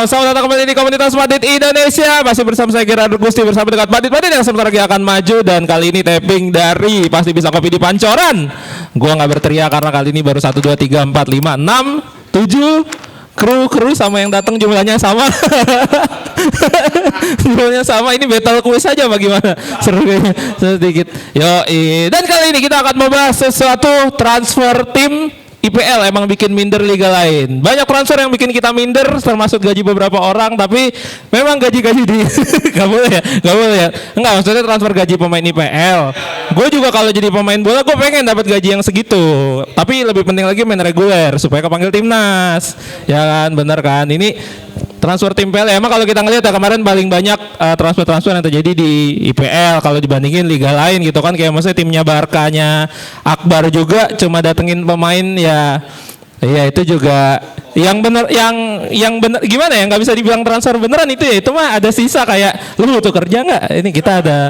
selamat datang kembali di komunitas Madrid Indonesia. Masih bersama saya Gerardo Gusti bersama dengan Madrid yang sebentar lagi akan maju. Dan kali ini tapping dari Pasti Bisa Kopi di Pancoran. Gua nggak berteriak karena kali ini baru 1, 2, 3, 4, 5, 6, 7 kru sama yang datang jumlahnya sama. Jumlahnya sama. Ini battle quiz aja bagaimana? Seru kayaknya sedikit. Dan kali ini kita akan membahas sesuatu transfer tim IPL emang bikin minder liga lain. Banyak transfer yang bikin kita minder, termasuk gaji beberapa orang. Tapi memang gaji-gaji di nggak boleh ya. Enggak, maksudnya transfer gaji pemain IPL. Gue juga kalau jadi pemain bola, gue pengen dapat gaji yang segitu. Tapi lebih penting lagi main reguler supaya kepanggil timnas. Ya kan, bener kan? Ini transfer tim IPL emang kalau kita ngelihat ya kemarin paling banyak transfer-transfer yang terjadi di IPL kalau dibandingin liga lain gitu kan, kayak maksudnya timnya Barkanya Akbar juga cuma datengin pemain ya itu juga yang bener gimana ya, nggak bisa dibilang transfer beneran itu ya, itu mah ada sisa kayak lu butuh kerja nggak, ini kita ada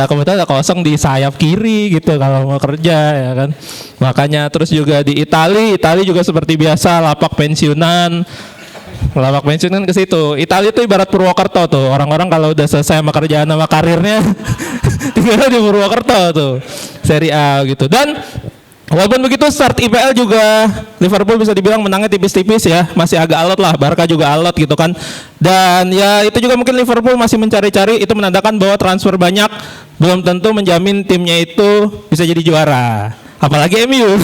kebetulan ada kosong di sayap kiri gitu kalau mau kerja ya kan. Makanya terus juga di Itali juga seperti biasa lapak pensiunan ke situ. Italia itu ibarat Purwokerto tuh. Orang-orang kalau udah selesai sama kerjaan sama karirnya tinggal di Purwokerto tuh. Serie A gitu. Dan walaupun begitu start IPL juga Liverpool bisa dibilang menangnya tipis-tipis ya. Masih agak alot lah. Barca juga alot gitu kan. Dan ya itu juga mungkin Liverpool masih mencari-cari. Itu menandakan bahwa transfer banyak belum tentu menjamin timnya itu bisa jadi juara. Apalagi MU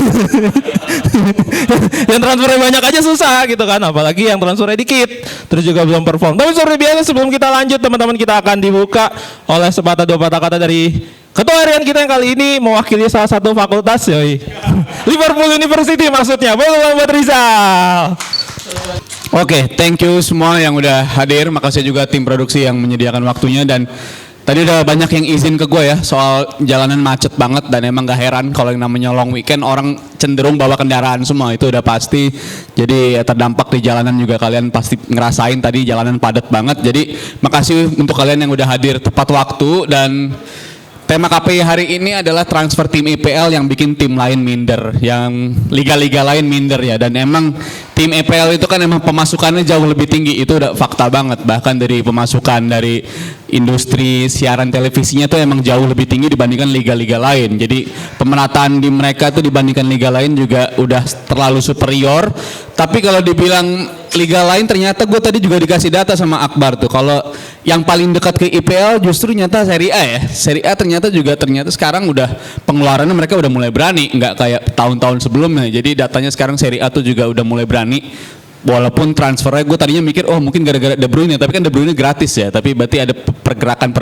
yang transfernya banyak aja susah gitu kan, apalagi yang transfernya dikit terus juga belum perform. Tapi seperti biasa sebelum kita lanjut teman-teman, kita akan dibuka oleh sepatah dua patah kata dari ketua harian kita yang kali ini mewakili salah satu fakultas yoi. Liverpool University maksudnya. Boleh buat Rizal. Oke, thank you semua yang udah hadir. Makasih juga tim produksi yang menyediakan waktunya. Dan tadi udah banyak yang izin ke gue ya soal jalanan macet banget, dan emang gak heran kalau yang namanya long weekend orang cenderung bawa kendaraan semua, itu udah pasti. Jadi terdampak di jalanan juga kalian pasti ngerasain tadi jalanan padat banget. Jadi makasih untuk kalian yang udah hadir tepat waktu. Dan tema KPI hari ini adalah transfer tim IPL yang bikin tim lain minder, yang liga-liga lain minder ya. Dan emang tim IPL itu kan emang pemasukannya jauh lebih tinggi, itu udah fakta banget. Bahkan dari pemasukan dari industri siaran televisinya tuh emang jauh lebih tinggi dibandingkan liga-liga lain. Jadi pemerataan di mereka tuh dibandingkan liga lain juga udah terlalu superior. Tapi kalau dibilang liga lain, ternyata gue tadi juga dikasih data sama Akbar tuh, kalau yang paling dekat ke IPL justru nyata Serie A ya. Serie A ternyata sekarang udah pengeluarannya mereka udah mulai berani, nggak kayak tahun-tahun sebelumnya. Jadi datanya sekarang Serie A tuh juga udah mulai berani. Walaupun transfernya gue tadinya mikir mungkin gara-gara De Bruyne, tapi kan De Bruyne gratis ya. Tapi berarti ada pergerakan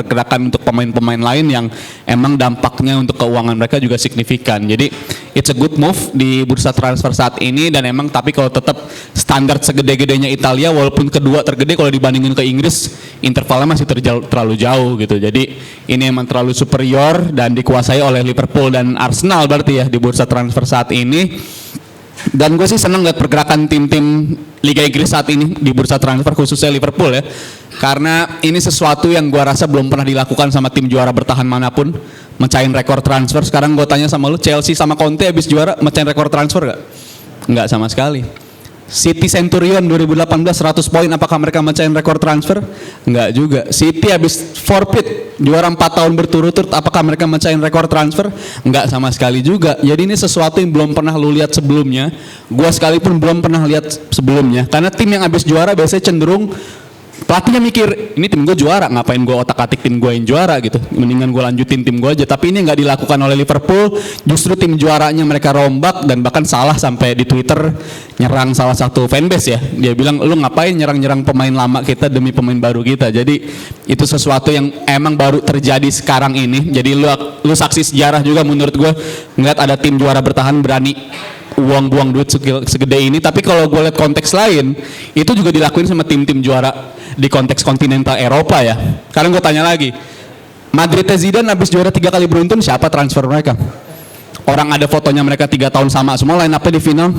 untuk pemain-pemain lain yang emang dampaknya untuk keuangan mereka juga signifikan. Jadi it's a good move di bursa transfer saat ini. Dan emang tapi kalau tetap standar segede-gedenya Italia, walaupun kedua tergede kalau dibandingin ke Inggris, intervalnya masih terlalu jauh gitu. Jadi ini emang terlalu superior dan dikuasai oleh Liverpool dan Arsenal berarti ya di bursa transfer saat ini. Dan gue sih seneng lihat pergerakan tim-tim Liga Inggris saat ini di bursa transfer, khususnya Liverpool ya. Karena ini sesuatu yang gue rasa belum pernah dilakukan sama tim juara bertahan manapun, mecahin rekor transfer. Sekarang gue tanya sama lu, Chelsea sama Conte habis juara mecahin rekor transfer gak? Enggak sama sekali. City Centurion 2018 100 poin, apakah mereka mecahin rekor transfer? Enggak juga. City habis forfeit juara 4 tahun berturut-turut, apakah mereka mecahin rekor transfer? Enggak sama sekali juga. Jadi ini sesuatu yang belum pernah lu lihat sebelumnya. Gua sekalipun belum pernah lihat sebelumnya. Karena tim yang habis juara biasanya cenderung pelatihnya mikir, ini tim gue juara, ngapain gue otak-atik tim gue yang juara gitu, mendingan gue lanjutin tim gue aja. Tapi ini nggak dilakukan oleh Liverpool. Justru tim juaranya mereka rombak, dan bahkan salah sampai di Twitter nyerang salah satu fanbase ya. Dia bilang, lu ngapain nyerang pemain lama kita demi pemain baru kita. Jadi itu sesuatu yang emang baru terjadi sekarang ini. Jadi lu saksi sejarah juga menurut gue ngeliat ada tim juara bertahan berani buang duit segede ini. Tapi kalau gue lihat konteks lain, itu juga dilakuin sama tim-tim juara di konteks kontinental Eropa ya. Sekarang gue tanya lagi, Madrid Zidane habis juara 3 kali beruntun, siapa transfer mereka? Orang ada fotonya mereka 3 tahun sama semua, line up-nya di final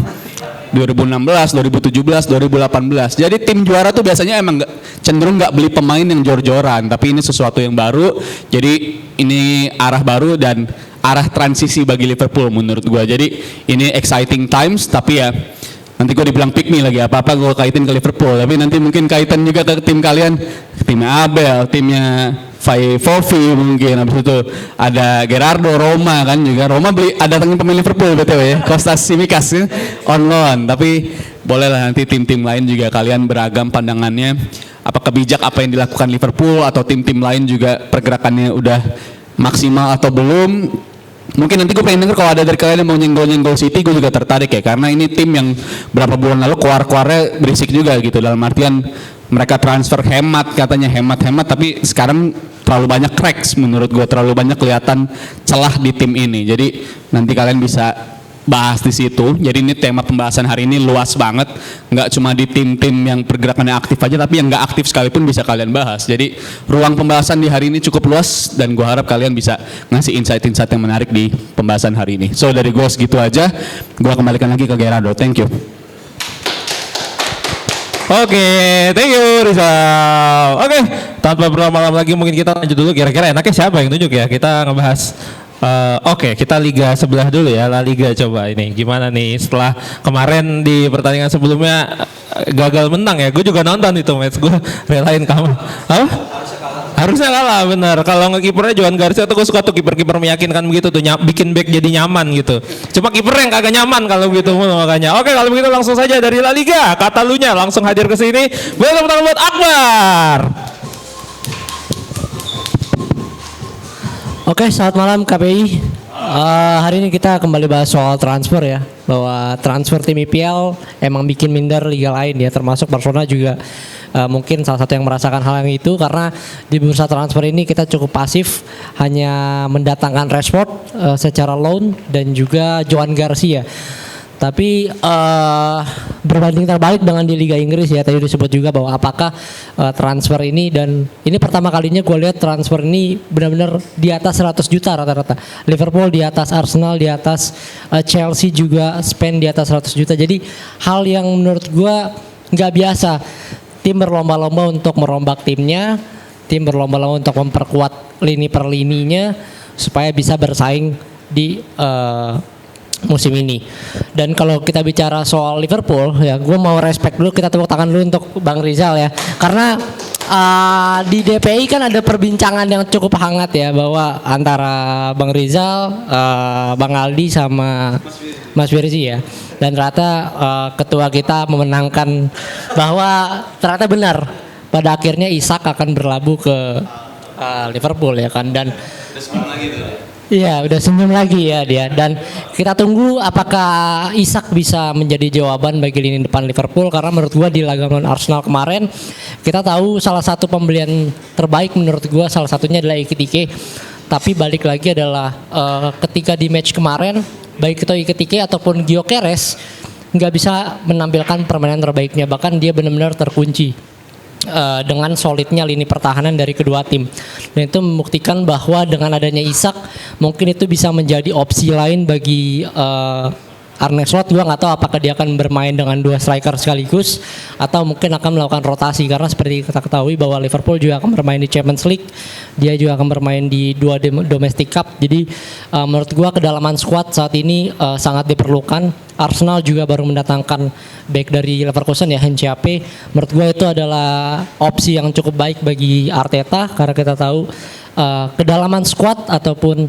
2016, 2017, 2018. Jadi tim juara tuh biasanya emang cenderung nggak beli pemain yang jor-joran. Tapi ini sesuatu yang baru. Jadi ini arah baru dan arah transisi bagi Liverpool menurut gue. Jadi ini exciting times. Tapi ya Nanti gue dibilang pick me lagi, apa-apa gue kaitin ke Liverpool. Tapi nanti mungkin kaitan juga ke tim kalian, timnya Abel, timnya Fofi mungkin. Habis itu ada Gerardo, Roma kan juga. Roma beli, ada datangin pemain Liverpool BTW ya, Kostas Simikas ya, on loan. Tapi bolehlah nanti tim-tim lain juga kalian beragam pandangannya. Apakah bijak apa yang dilakukan Liverpool atau tim-tim lain juga pergerakannya udah maksimal atau belum? Mungkin nanti gue pengen denger kalau ada dari kalian yang mau nyenggol City, gue juga tertarik ya, karena ini tim yang berapa bulan lalu keluar-keluarnya berisik juga gitu, dalam artian mereka transfer hemat, katanya hemat-hemat, tapi sekarang terlalu banyak cracks menurut gue, terlalu banyak kelihatan celah di tim ini. Jadi nanti kalian bisa bahas di situ. Jadi ini tema pembahasan hari ini luas banget, nggak cuma di tim-tim yang pergerakannya aktif aja, tapi yang nggak aktif sekalipun bisa kalian bahas. Jadi ruang pembahasan di hari ini cukup luas dan gue harap kalian bisa ngasih insight-insight yang menarik di pembahasan hari ini. So dari gue segitu aja, gue kembalikan lagi ke Gerardo. Thank you. Oke, thank you Rizal. Oke, tanpa berlama-lama lagi mungkin kita lanjut dulu. Kira-kira enaknya siapa yang tunjuk ya? Kita ngebahas. Oke, kita liga sebelah dulu ya, La Liga. Coba ini gimana nih setelah kemarin di pertandingan sebelumnya gagal menang ya. Gue juga nonton itu match, gue relain kamu. Apa? Harusnya kalah bener. Kalau ngekipernya Johan Garcia tuh gue suka tuh kiper-kiper meyakinkan begitu tuh, bikin back jadi nyaman gitu. Cuma kipernya yang kagak nyaman kalau begitu makanya. Oke, kalau begitu langsung saja dari La Liga, Katalunya langsung hadir ke sini. Boleh tepuk tangan buat Akbar. Oke, selamat malam KPI. Hari ini kita kembali bahas soal transfer ya, bahwa transfer tim IPL emang bikin minder liga lain ya, termasuk Barcelona juga mungkin salah satu yang merasakan hal yang itu, karena di bursa transfer ini kita cukup pasif, hanya mendatangkan Rashford secara loan dan juga Johan Garcia. Tapi berbanding terbalik dengan di Liga Inggris ya, tadi disebut juga bahwa apakah transfer ini, dan ini pertama kalinya gue lihat transfer ini benar-benar di atas 100 juta rata-rata. Liverpool di atas, Arsenal di atas, Chelsea juga spend di atas 100 juta. Jadi hal yang menurut gue nggak biasa. Tim berlomba-lomba untuk merombak timnya, tim berlomba-lomba untuk memperkuat lini per lininya supaya bisa bersaing di musim ini. Dan kalau kita bicara soal Liverpool ya, gue mau respect dulu, kita tepuk tangan dulu untuk Bang Rizal ya, karena di DPI kan ada perbincangan yang cukup hangat ya, bahwa antara Bang Rizal, Bang Aldi sama Mas Wirzi ya, dan ternyata ketua kita memenangkan bahwa ternyata benar pada akhirnya Isak akan berlabuh ke Liverpool ya kan, dan iya, udah senyum lagi ya dia. Dan kita tunggu apakah Isak bisa menjadi jawaban bagi lini depan Liverpool, karena menurut gua di laga melawan Arsenal kemarin kita tahu salah satu pembelian terbaik menurut gua salah satunya adalah Ekitike. Tapi balik lagi adalah ketika di match kemarin baik itu Ekitike ataupun Gyökeres nggak bisa menampilkan permainan terbaiknya, bahkan dia benar-benar terkunci dengan solidnya lini pertahanan dari kedua tim. Dan itu membuktikan bahwa dengan adanya Isak mungkin itu bisa menjadi opsi lain bagi Arne Slot. Gue nggak tahu apakah dia akan bermain dengan dua striker sekaligus atau mungkin akan melakukan rotasi, karena seperti kita ketahui bahwa Liverpool juga akan bermain di Champions League, dia juga akan bermain di dua Domestic Cup. Jadi menurut gue kedalaman squad saat ini sangat diperlukan. Arsenal juga baru mendatangkan back dari Leverkusen ya, Henchape. Menurut gue itu adalah opsi yang cukup baik bagi Arteta, karena kita tahu kedalaman squad ataupun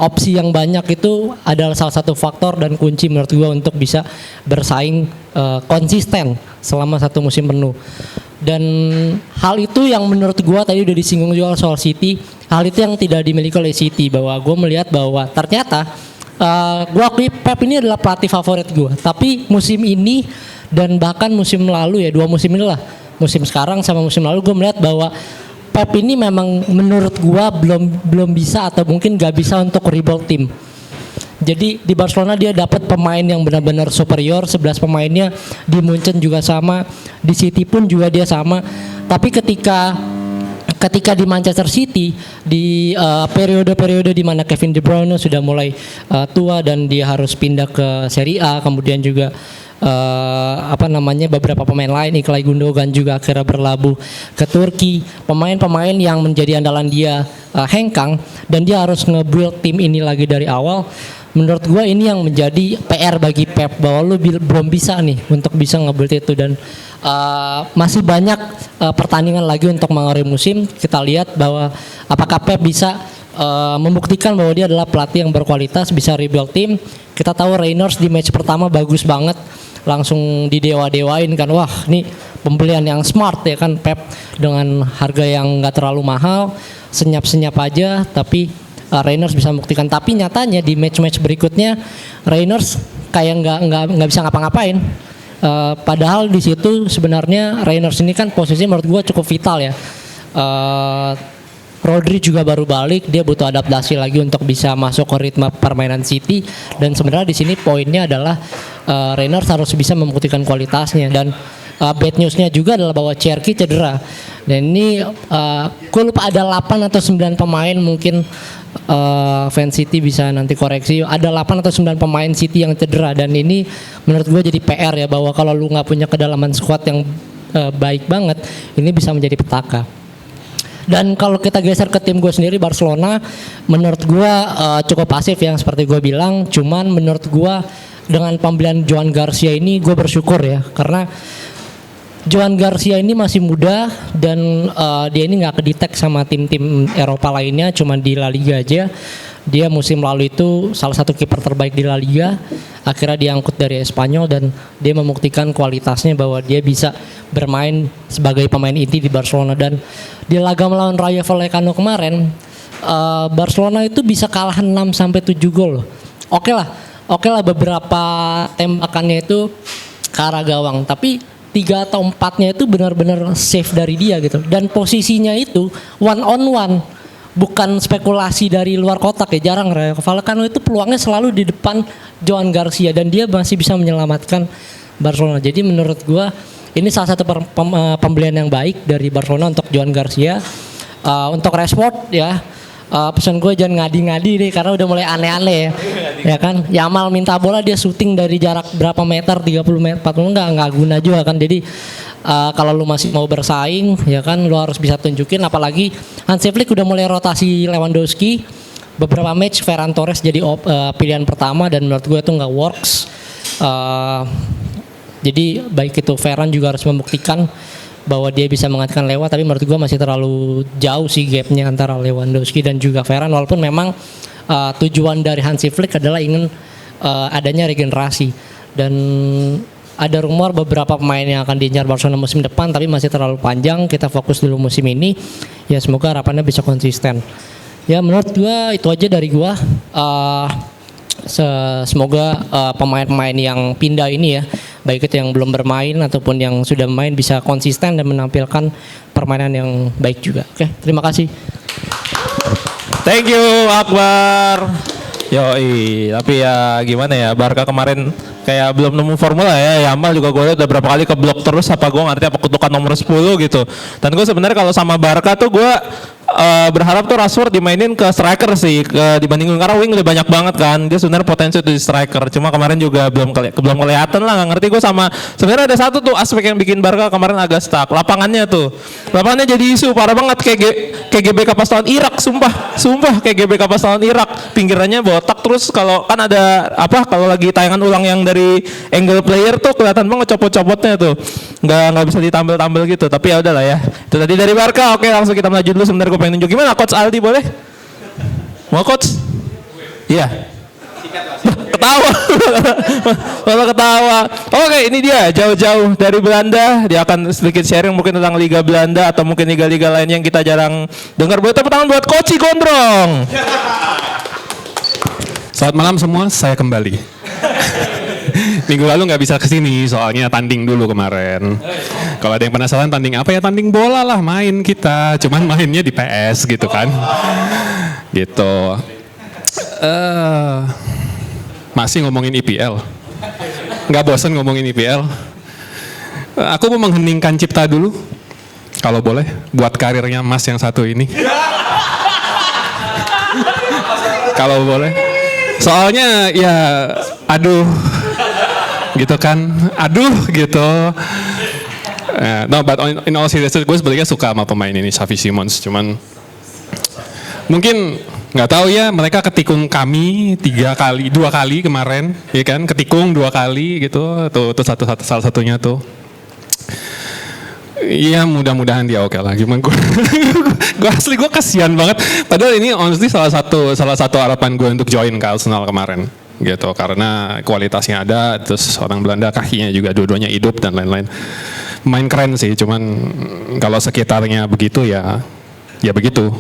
opsi yang banyak itu adalah salah satu faktor dan kunci menurut gue untuk bisa bersaing konsisten selama satu musim penuh. Dan hal itu yang menurut gue tadi udah disinggung juga soal City, hal itu yang tidak dimiliki oleh City, bahwa gue melihat bahwa ternyata gue akui Pep ini adalah pelatih favorit gue, tapi musim ini dan bahkan musim lalu ya, dua musim inilah, musim sekarang sama musim lalu, gue melihat bahwa Pep ini memang menurut gue belum bisa atau mungkin gak bisa untuk rebuild tim. Jadi di Barcelona dia dapat pemain yang benar-benar superior, 11 pemainnya, di Munchen juga sama, di City pun juga dia sama. Tapi ketika di Manchester City di periode-periode di mana Kevin De Bruyne sudah mulai tua dan dia harus pindah ke Serie A, kemudian juga beberapa pemain lain, Ilkay Gundogan juga akhirnya berlabuh ke Turki, pemain-pemain yang menjadi andalan dia hengkang dan dia harus nge-build tim ini lagi dari awal. menurut gue ini yang menjadi PR bagi Pep, bahwa lu belum bisa nih untuk bisa nge-build itu, dan masih banyak pertandingan lagi untuk mengakhiri musim. Kita lihat bahwa apakah Pep bisa membuktikan bahwa dia adalah pelatih yang berkualitas, bisa rebuild tim. Kita tahu Reynolds di match pertama bagus banget, langsung didewa-dewain kan, wah ini pembelian yang smart ya kan Pep, dengan harga yang nggak terlalu mahal, senyap-senyap aja, tapi Reynolds bisa membuktikan. Tapi nyatanya di match-match berikutnya Reynolds kayak nggak bisa ngapa-ngapain. Padahal di situ sebenarnya Reynolds ini kan posisi menurut gue cukup vital ya. Rodri juga baru balik, dia butuh adaptasi lagi untuk bisa masuk ke ritme permainan City, dan sebenarnya di sini poinnya adalah Reynolds harus bisa membuktikan kualitasnya. Dan bad newsnya juga adalah bahwa Cherki cedera, dan ini gue lupa ada 8 atau 9 pemain, mungkin fans City bisa nanti koreksi, ada 8 atau 9 pemain City yang cedera, dan ini menurut gue jadi PR ya, bahwa kalau lu nggak punya kedalaman squad yang baik banget, ini bisa menjadi petaka. Dan kalau kita geser ke tim gue sendiri, Barcelona menurut gue cukup pasif yang seperti gue bilang. Cuman menurut gue dengan pembelian Joan Garcia ini gue bersyukur ya, karena Joan Garcia ini masih muda dan dia ini nggak kedetek sama tim-tim Eropa lainnya, cuma di La Liga aja. Dia musim lalu itu salah satu kiper terbaik di La Liga, akhirnya diangkut dari Espanyol, dan dia membuktikan kualitasnya bahwa dia bisa bermain sebagai pemain inti di Barcelona. Dan di laga melawan Rayo Vallecano kemarin, Barcelona itu bisa kalah 6-7 gol. Oke lah beberapa tembakannya itu ke arah gawang, tapi 3 atau 4-nya itu benar-benar save dari dia gitu. Dan posisinya itu one on one, bukan spekulasi dari luar kotak ya. Jarang Rayo Vallecano itu peluangnya selalu di depan Joan Garcia, dan dia masih bisa menyelamatkan Barcelona. Jadi menurut gua ini salah satu pembelian yang baik dari Barcelona untuk Joan Garcia. Untuk Rashford ya, pesan gue jangan ngadi-ngadi nih, karena udah mulai aneh-aneh ya kan. Yamal minta bola dia syuting dari jarak berapa meter, 30 meter, 40, nggak guna juga kan. Jadi kalau lu masih mau bersaing ya kan, lu harus bisa tunjukin. Apalagi Hansi Flick udah mulai rotasi Lewandowski, beberapa match Ferran Torres jadi pilihan pertama, dan menurut gue itu nggak works. Jadi baik itu Ferran juga harus membuktikan bahwa dia bisa mengatakan lewat, tapi menurut gue masih terlalu jauh sih gapnya antara Lewandowski dan juga Ferran. Walaupun memang tujuan dari Hansi Flick adalah ingin adanya regenerasi, dan ada rumor beberapa pemain yang akan diincar Barcelona musim depan, tapi masih terlalu panjang. Kita fokus dulu musim ini ya, semoga harapannya bisa konsisten ya. Menurut gue itu aja dari gue. Semoga pemain-pemain yang pindah ini ya, baik itu yang belum bermain ataupun yang sudah bermain, bisa konsisten dan menampilkan permainan yang baik juga. Oke, terima kasih. Thank you Akbar. Yoi, tapi ya gimana ya, Barca kemarin kayak belum nemu formula ya. Yamal juga gue lihat udah berapa kali keblok terus, apa gue ngerti apa kutukan nomor 10 gitu. Dan gue sebenarnya kalau sama Barca tuh gue berharap tuh Rashford dimainin ke striker sih, dibanding karena wing lebih banyak banget kan. Dia sebenarnya potensi di striker, cuma kemarin juga belum kelihatan lah. Nggak ngerti gue sama, sebenarnya ada satu tuh aspek yang bikin Barca kemarin agak stuck, lapangannya jadi isu parah banget, kayak GBK pas lawan Irak. Sumpah kayak GBK pas lawan Irak, pinggirannya botak. Terus kalau kan ada kalau lagi tayangan ulang yang dari angle player tuh kelihatan banget copot-copotnya tuh, nggak bisa ditambal-tambal gitu. Tapi ya udahlah ya, itu tadi dari Barca. Oke, langsung kita maju dulu. Sebentar gue pengen nunjuk gimana Coach Aldi, boleh? Mau Coach? Iya. Ketawa. Malah ketawa. Oke, ini dia jauh-jauh dari Belanda. Dia akan sedikit sharing mungkin tentang Liga Belanda atau mungkin liga-liga lain yang kita jarang dengar. Boleh tepuk tangan buat Coach Gondrong. Selamat malam semua, saya kembali. Minggu lalu nggak bisa kesini soalnya tanding dulu kemarin. Kalau ada yang penasaran tanding apa ya, tanding bola lah main kita. Cuman mainnya di PS gitu kan. Gitu. Masih ngomongin IPL. Nggak bosan ngomongin IPL. Aku mau mengheningkan cipta dulu. Kalau boleh, buat karirnya Mas yang satu ini. Kalau boleh. Soalnya ya aduh gitu kan, gitu. No, but in all seriousness gue sebenarnya suka sama pemain ini, Xavi Simons. Cuman mungkin nggak tahu ya, mereka ketikung kami 2 kali kemarin, ya kan, ketikung 2 kali gitu, tuh salah satunya tuh. Iya, mudah-mudahan dia oke lah. Gimana gue asli gue kasihan banget. Padahal ini honestly salah satu harapan gue untuk join ke Arsenal kemarin gitu, karena kualitasnya ada, terus orang Belanda kakinya juga dua-duanya hidup dan lain-lain. Main keren sih, cuman kalau sekitarnya begitu ya begitu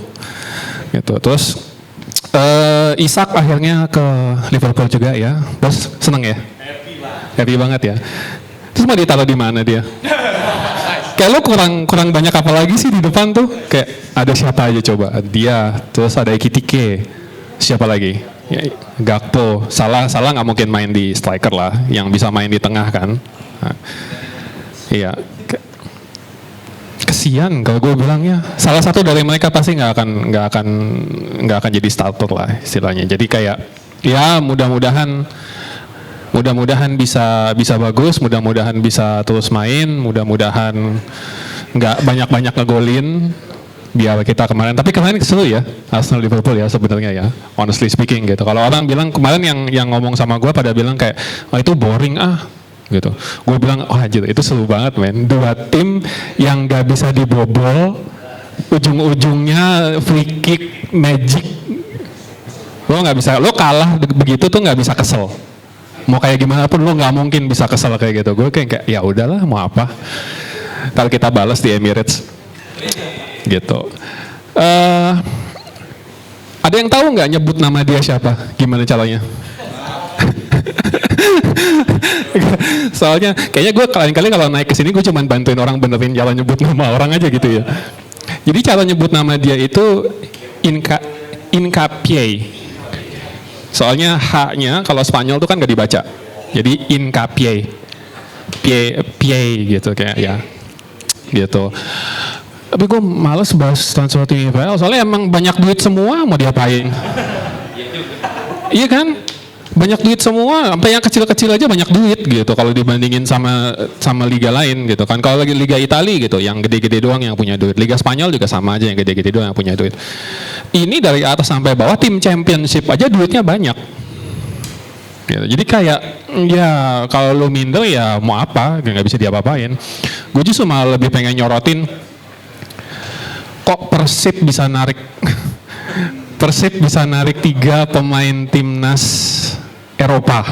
gitu. Terus Isak akhirnya ke Liverpool juga ya. Bos seneng ya? Happy banget ya. Terus mau ditaruh di mana dia? Kayak lo kurang banyak apa lagi sih di depan tuh? Kayak ada siapa aja coba? Dia, terus ada Ekitike, siapa lagi? Ya, Gakpo, Salah nggak mungkin main di striker lah, yang bisa main di tengah kan? Nah, iya. Kesian kalau gue bilangnya, salah satu dari mereka pasti nggak akan jadi starter lah istilahnya. Jadi kayak ya mudah-mudahan bisa bagus, mudah-mudahan bisa terus main, mudah-mudahan nggak banyak ngegolin biar kita kemarin. Tapi kemarin seru ya Arsenal Liverpool ya sebenarnya ya, honestly speaking gitu. Kalau orang bilang kemarin yang ngomong sama gue pada bilang kayak itu boring gitu. Gue bilang, anjir itu seru banget men. 2 tim yang gak bisa dibobol, ujung-ujungnya free kick magic. Lo kalah begitu tuh gak bisa kesel. Mau kayak gimana pun lo gak mungkin bisa kesel kayak gitu. Gue kayak ya udahlah mau apa. Ntar kita balas di Emirates. Gitu. Ada yang tahu nggak nyebut nama dia siapa? Gimana caranya? Soalnya kayaknya gue kali-kali kalau naik ke sini gue cuma bantuin orang benerin jalan nyebut nama orang aja gitu ya. Jadi cara nyebut nama dia itu Hincapié. Soalnya H-nya kalau Spanyol tuh kan gak dibaca. Jadi Hincapié. Pie gitu kayak ya. Gitu. Tapi gue males bahas transfer tim IPL soalnya emang banyak duit semua, mau diapain? Iya kan? Banyak duit semua, sampai yang kecil-kecil aja banyak duit gitu kalau dibandingin sama liga lain gitu kan. Kalau lagi liga Italia gitu, yang gede-gede doang yang punya duit. Liga Spanyol juga sama aja, yang gede-gede doang yang punya duit. Ini dari atas sampai bawah tim championship aja duitnya banyak. Gitu. Jadi kayak ya kalau lu minder ya mau apa, nggak bisa diapa-apain. Gue justru malah lebih pengen nyorotin kok Persib bisa narik 3 pemain timnas Eropa.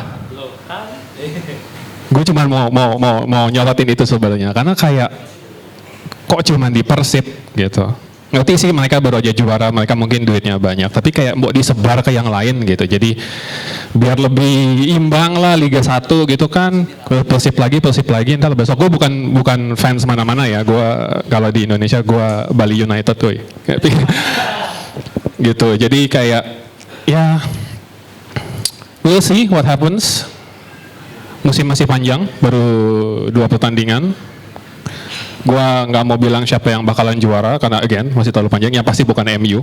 Gue cuma mau nyorotin itu sebenarnya karena kayak kok cuma di Persib gitu. Ngerti sih mereka baru aja juara, mereka mungkin duitnya banyak, tapi kayak mau disebar ke yang lain gitu. Jadi biar lebih imbang lah Liga 1 gitu kan. Persib lagi ntar besok. Gue bukan fans mana-mana ya. Gue kalau di Indonesia gue Bali United tuh. Gitu. Jadi kayak ya we'll see what happens. Musim masih panjang, baru 2 pertandingan. Gua nggak mau bilang siapa yang bakalan juara karena again masih terlalu panjang. Yang pasti bukan MU.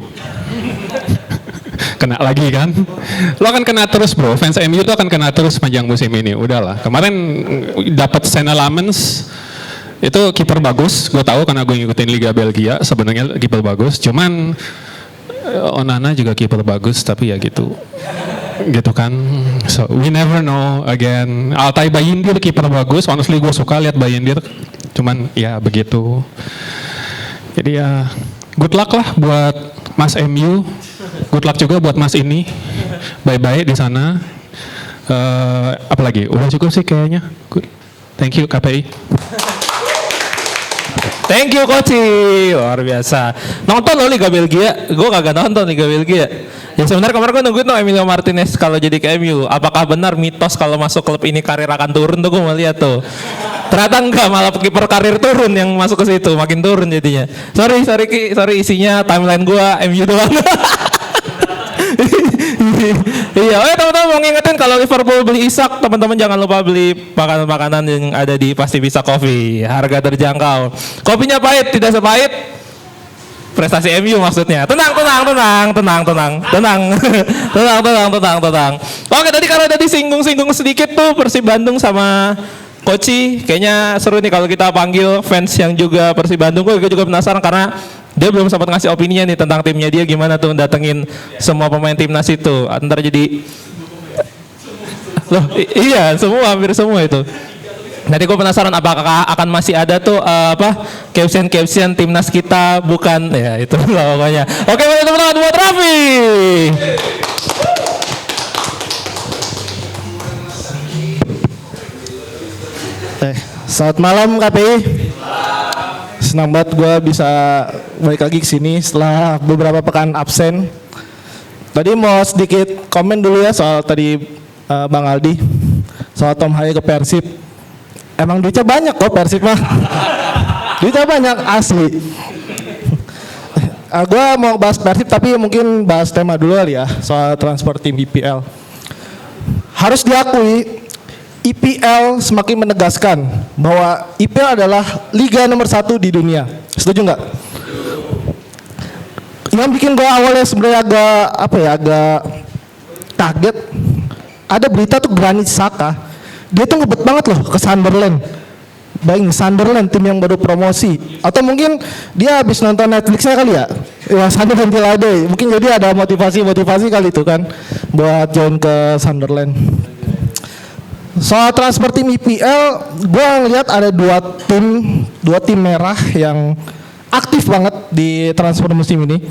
Kena lagi kan? Lo akan kena terus bro. Fans MU tuh akan kena terus panjang musim ini. Udahlah. Kemarin dapat Sena Lamens. Itu kiper bagus. Gue tahu karena gue ngikutin Liga Belgia. Sebenarnya kiper bagus. Cuman Onana juga kiper bagus. Tapi ya gitu. Gitu kan. So we never know again. Altay Bayindir kiper bagus. Honestly gue suka lihat Bayindir. Cuman ya begitu. Jadi ya good luck lah buat Mas MU. Good luck juga buat Mas ini. Bye-bye di sana. Apalagi? Udah cukup sih kayaknya. Good. Thank you KPI. Thank you Koci, luar biasa. Nonton lo Liga Belgia, gue kagak nonton Liga Belgia. Ya sebenarnya kemarin gue nungguin Emilio Martinez kalau jadi ke MU. Apakah benar mitos kalau masuk klub ini karir akan turun tuh gue mau lihat tuh. Ternyata enggak, malah kiper karir turun yang masuk ke situ, makin turun jadinya. Sorry isinya timeline gue MU doang. Iya, teman-teman mau ngingetin kalau Liverpool beli Isak, teman-teman jangan lupa beli makanan-makanan yang ada di Pasti Bisa Coffee. Harga terjangkau. Kopinya pahit, tidak sepahit prestasi MU maksudnya. Tenang. Oke, tadi kalau ada disinggung-singgung sedikit tuh Persib Bandung sama Koci, kayaknya seru nih kalau kita panggil fans yang juga Persib Bandung. Gue juga penasaran karena dia belum sempat ngasih opininya nih tentang timnya dia gimana tuh datengin semua pemain timnas itu. Ntar jadi loh iya semua hampir semua itu. Nanti gue penasaran apakah akan masih ada tuh caption timnas kita bukan ya itu lah pokoknya. Oke, boleh tepuk tangan buat Raffi. Selamat malam KPI. Senang banget gue bisa balik lagi ke sini setelah beberapa pekan absen. Tadi mau sedikit komen dulu ya soal tadi Bang Aldi soal Tom Haye ke Persib. Emang duitnya banyak kok Persib mah. Duitnya banyak asli. Gue mau bahas Persib tapi mungkin bahas tema dulu kali ya soal transfer tim IPL. Harus diakui IPL semakin menegaskan bahwa IPL adalah liga nomor 1 di dunia. Setuju nggak? Yang bikin gue awalnya sebenarnya agak kaget. Ada berita tuh Granit Xhaka, dia tuh ngebet banget loh ke Sunderland. Bayangin Sunderland, tim yang baru promosi. Atau mungkin dia habis nonton Netflixnya kali ya. Ya Sunderland Tilade. Mungkin jadi ada motivasi kali itu kan buat join ke Sunderland. Soal transfer tim IPL, gue ngeliat ada dua tim merah yang aktif banget di transfer musim ini.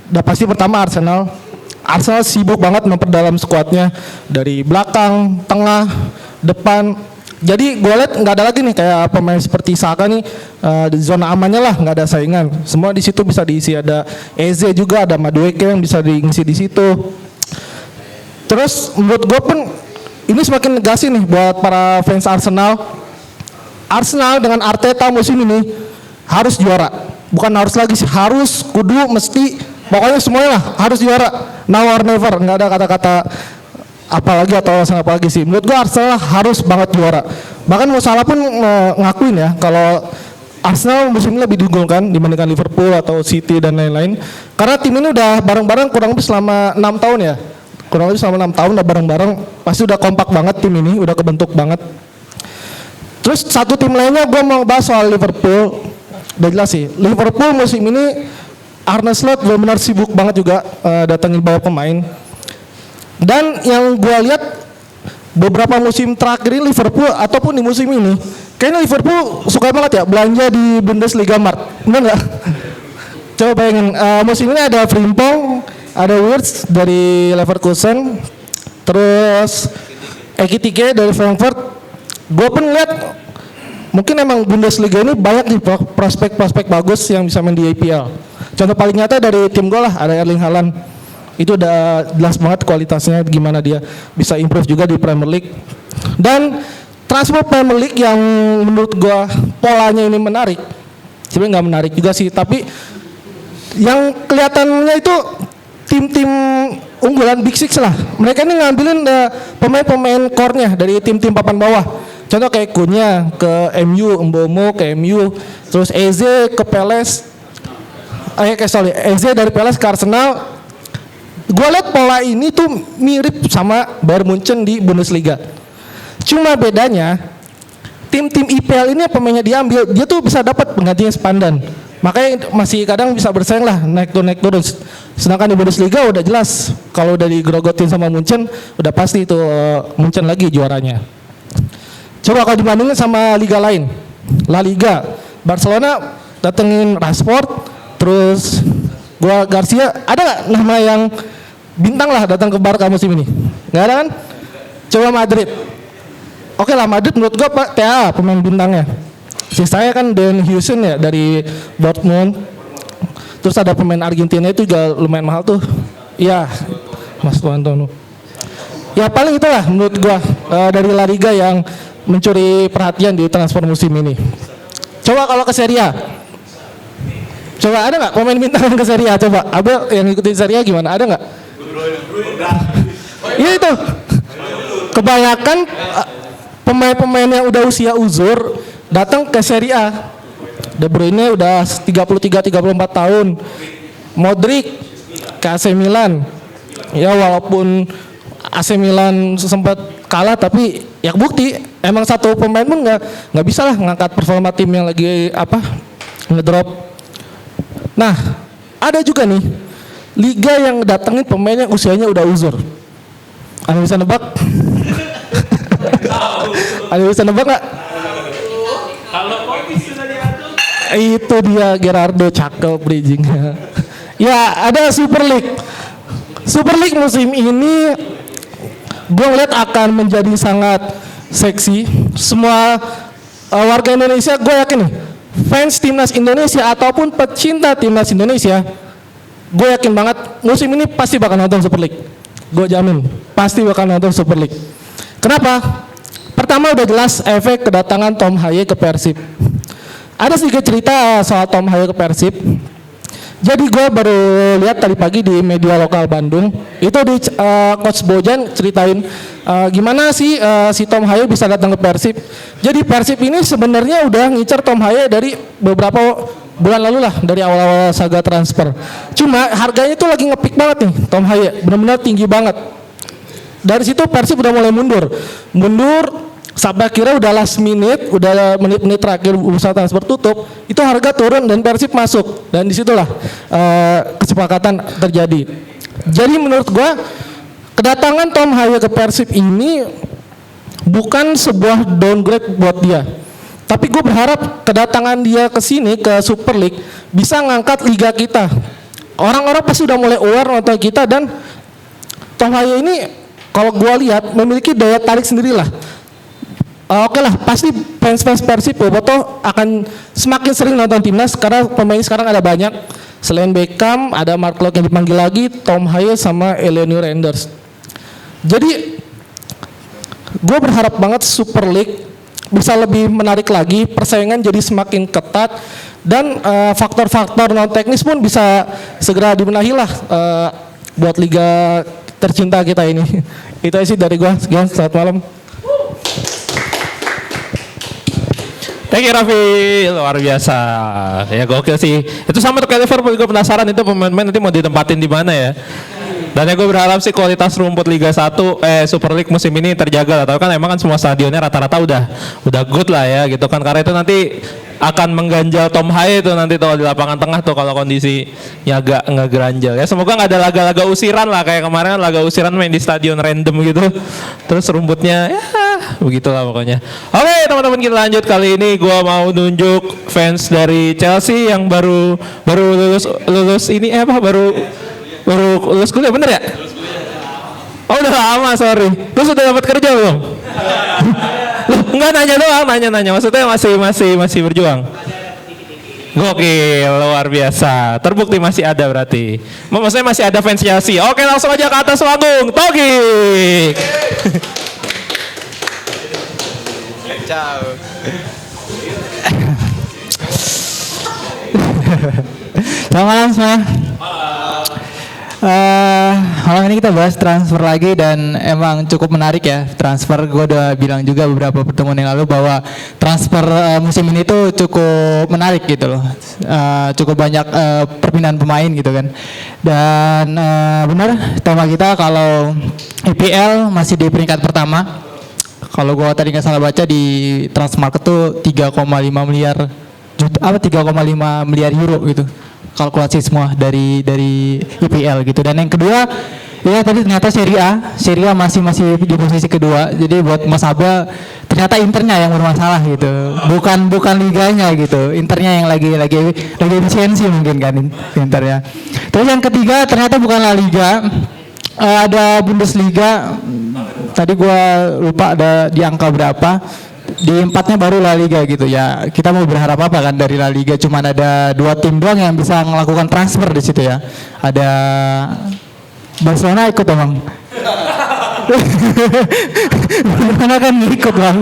Udah pasti pertama Arsenal. Arsenal sibuk banget memperdalam skuadnya dari belakang, tengah, depan. Jadi gue liat nggak ada lagi nih kayak pemain seperti Saka nih di zona amannya lah, nggak ada saingan. Semua di situ bisa diisi, ada Eze juga, ada Madueke yang bisa diisi di situ. Terus menurut gue pun ini semakin negasin nih buat para fans Arsenal. Arsenal dengan Arteta musim ini harus juara. Bukan harus lagi sih, harus, kudu, mesti, pokoknya semuanya lah harus juara. Now or never, nggak ada kata-kata apalagi atau alasan apalagi sih. Menurut gua Arsenal harus banget juara. Bahkan Mo Salah pun ngakuin ya kalau Arsenal musim ini lebih diunggulkan dibandingkan Liverpool atau City dan lain-lain. Karena tim ini udah bareng-bareng kurang lebih selama 6 tahun ya. Kurang lebih selama 6 tahun udah bareng-bareng, pasti udah kompak banget tim ini, udah kebentuk banget. Terus satu tim lainnya gue mau bahas soal Liverpool. Udah jelas sih, Liverpool musim ini Arne Slot benar-benar sibuk banget juga datangin bawa pemain. Dan yang gue lihat beberapa musim terakhir ini Liverpool ataupun di musim ini, kayaknya Liverpool suka banget ya belanja di Bundesliga Mart, bener nggak? Coba bayangin, musim ini ada Frimpong, ada Wirtz dari Leverkusen, terus Ekitike dari Frankfurt. Gue pun lihat mungkin emang Bundesliga ini banyak nih prospek-prospek bagus yang bisa main di IPL. Contoh paling nyata dari tim gue lah, ada Erling Haaland. Itu udah jelas banget kualitasnya gimana dia bisa improve juga di Premier League. Dan transfer Premier League yang menurut gue polanya ini menarik. Sebenarnya nggak menarik juga sih, tapi yang kelihatannya itu tim-tim unggulan Big Six lah. Mereka ini ngambilin pemain-pemain core-nya dari tim-tim papan bawah. Contoh kayak Kunya ke MU, Mbomo ke MU, terus Eze ke Palace. Eze dari Palace ke Arsenal. Gue liat pola ini tuh mirip sama Bayern Munchen di Bundesliga. Cuma bedanya tim-tim IPL ini pemainnya diambil, dia tuh bisa dapat penggantinya sepandan. Makanya masih kadang bisa bersaing lah naik turun. Sedangkan di Bundesliga udah jelas kalau udah digerogotin sama Munchen udah pasti itu Munchen lagi juaranya. Coba kalau dibandingin sama liga lain, La Liga, Barcelona datengin Rashford, terus Garcia, ada nggak nama yang bintang lah datang ke Barca musim ini? Nggak ada kan? Coba Madrid. Oke lah Madrid menurut gua TAA pemain bintangnya. Sisanya kan Dan Houston ya dari Dortmund. Terus ada pemain Argentina itu juga lumayan mahal tuh. Iya, Mas Antonio. Ya paling itulah menurut gua dari La Liga yang mencuri perhatian di transfer musim ini. Coba kalau ke Serie A. Coba ada nggak pemain bintang ke Serie A? Coba Abel yang ikutin Serie A gimana? Ada nggak? Iya itu. Kebanyakan pemain-pemain yang udah usia uzur datang ke Serie A. De Bruyne udah 33-34 tahun. Modric ke AC Milan. Ya walaupun AC Milan sempat kalah tapi ya bukti emang satu pemain pun nggak bisa lah ngangkat performa tim yang lagi ngedrop. Nah, ada juga nih liga yang datengin pemain yang usianya udah uzur. Ada bisa nebak? Ada bisa nebak nggak? Itu dia Gerardo, cakep bridgingnya. Ya, ada Super League. Super League musim ini gue ngeliat akan menjadi sangat seksi. Semua warga Indonesia, gue yakin nih, fans timnas Indonesia ataupun pecinta timnas Indonesia, gue yakin banget musim ini pasti bakal nonton Super League. Gue jamin pasti bakal nonton Super League. Kenapa? Pertama udah jelas efek kedatangan Tom Haye ke Persib. Ada sedikit cerita soal Tom Haye ke Persib. Jadi gue baru lihat tadi pagi di media lokal Bandung, itu di Coach Bojan ceritain gimana sih si Tom Haye bisa datang ke Persib. Jadi Persib ini sebenarnya udah ngincer Tom Haye dari beberapa bulan lalu lah, dari awal-awal saga transfer. Cuma harganya tuh lagi ngepick banget nih Tom Haye, benar-benar tinggi banget. Dari situ Persib udah mulai mundur sampai akhirnya udah last minute, udah menit-menit terakhir usaha transfer tutup, itu harga turun dan Persib masuk, dan disitulah kesepakatan terjadi. Jadi menurut gua kedatangan Tom Haye ke Persib ini bukan sebuah downgrade buat dia, tapi gue berharap kedatangan dia ke sini ke Super League bisa ngangkat liga kita. Orang-orang pasti udah mulai aware nonton kita, dan Tom Haye ini kalau gua lihat memiliki daya tarik sendirilah. Oke lah, pasti fans Persib Bobotoh akan semakin sering nonton timnas karena pemain sekarang ada banyak. Selain Beckham, ada Mark Locke yang dipanggil lagi, Tom Haye sama Eleanor Renders. Jadi, gue berharap banget Super League bisa lebih menarik lagi, persaingan jadi semakin ketat, dan faktor-faktor non teknis pun bisa segera dibenahi lah buat liga tercinta kita ini. Itu aja sih dari gue. Sekian, selamat malam. Thank you Raffi, luar biasa. Ya gokil sih. Itu sama tuh kayak Liverpool, gue penasaran itu pemain-pemain nanti mau ditempatin di mana ya. Dan ya gue berharap sih kualitas rumput Liga 1 Super League musim ini terjaga lah. Tapi kan emang kan semua stadionnya rata-rata udah good lah ya gitu kan. Karena itu nanti akan mengganjal Tom Haye tuh nanti tuh di lapangan tengah tuh kalau kondisinya agak ngegeranjal ya. Semoga nggak ada laga-laga usiran lah kayak kemarin kan laga usiran main di stadion random gitu. Terus rumputnya ya begitulah pokoknya. Oke teman-teman, kita lanjut. Kali ini gua mau nunjuk fans dari Chelsea yang baru lulus ini baru lulus kuliah, bener ya? Oh udah lama, sorry. Terus udah dapat kerja belum? Loh, enggak nanya doang, nanya. Maksudnya masih berjuang. Gokil, luar biasa. Terbukti masih ada berarti. Maksudnya masih ada fans Chelsea. Oke, langsung aja ke atas panggung. Togik. Ciao. Selamat malam semua. Malam ini kita bahas transfer lagi, dan emang cukup menarik ya transfer. Gue udah bilang juga beberapa pertemuan yang lalu bahwa transfer musim ini tuh cukup menarik gitu loh. Cukup banyak perpindahan pemain gitu kan. Dan benar tema kita kalau IPL masih di peringkat pertama. Kalau gue tadi nggak salah baca di Transmarket tuh 3,5 miliar euro gitu. Kalkulasi semua dari IPL gitu. Dan yang kedua ya tadi ternyata Serie A masih di posisi kedua. Jadi buat Mas Abel ternyata Internya yang bermasalah gitu. Bukan liganya gitu. Internya yang lagi efisiensi mungkin kan Inter ya. Terus yang ketiga ternyata bukan La Liga. Ada Bundesliga. Tadi gua lupa ada di angka berapa. Di empatnya baru La Liga gitu ya. Kita mau berharap apa kan dari La Liga? Cuman ada 2 tim doang yang bisa melakukan transfer di situ ya. Ada Barcelona ikut emang. Barcelona kan ikut bang.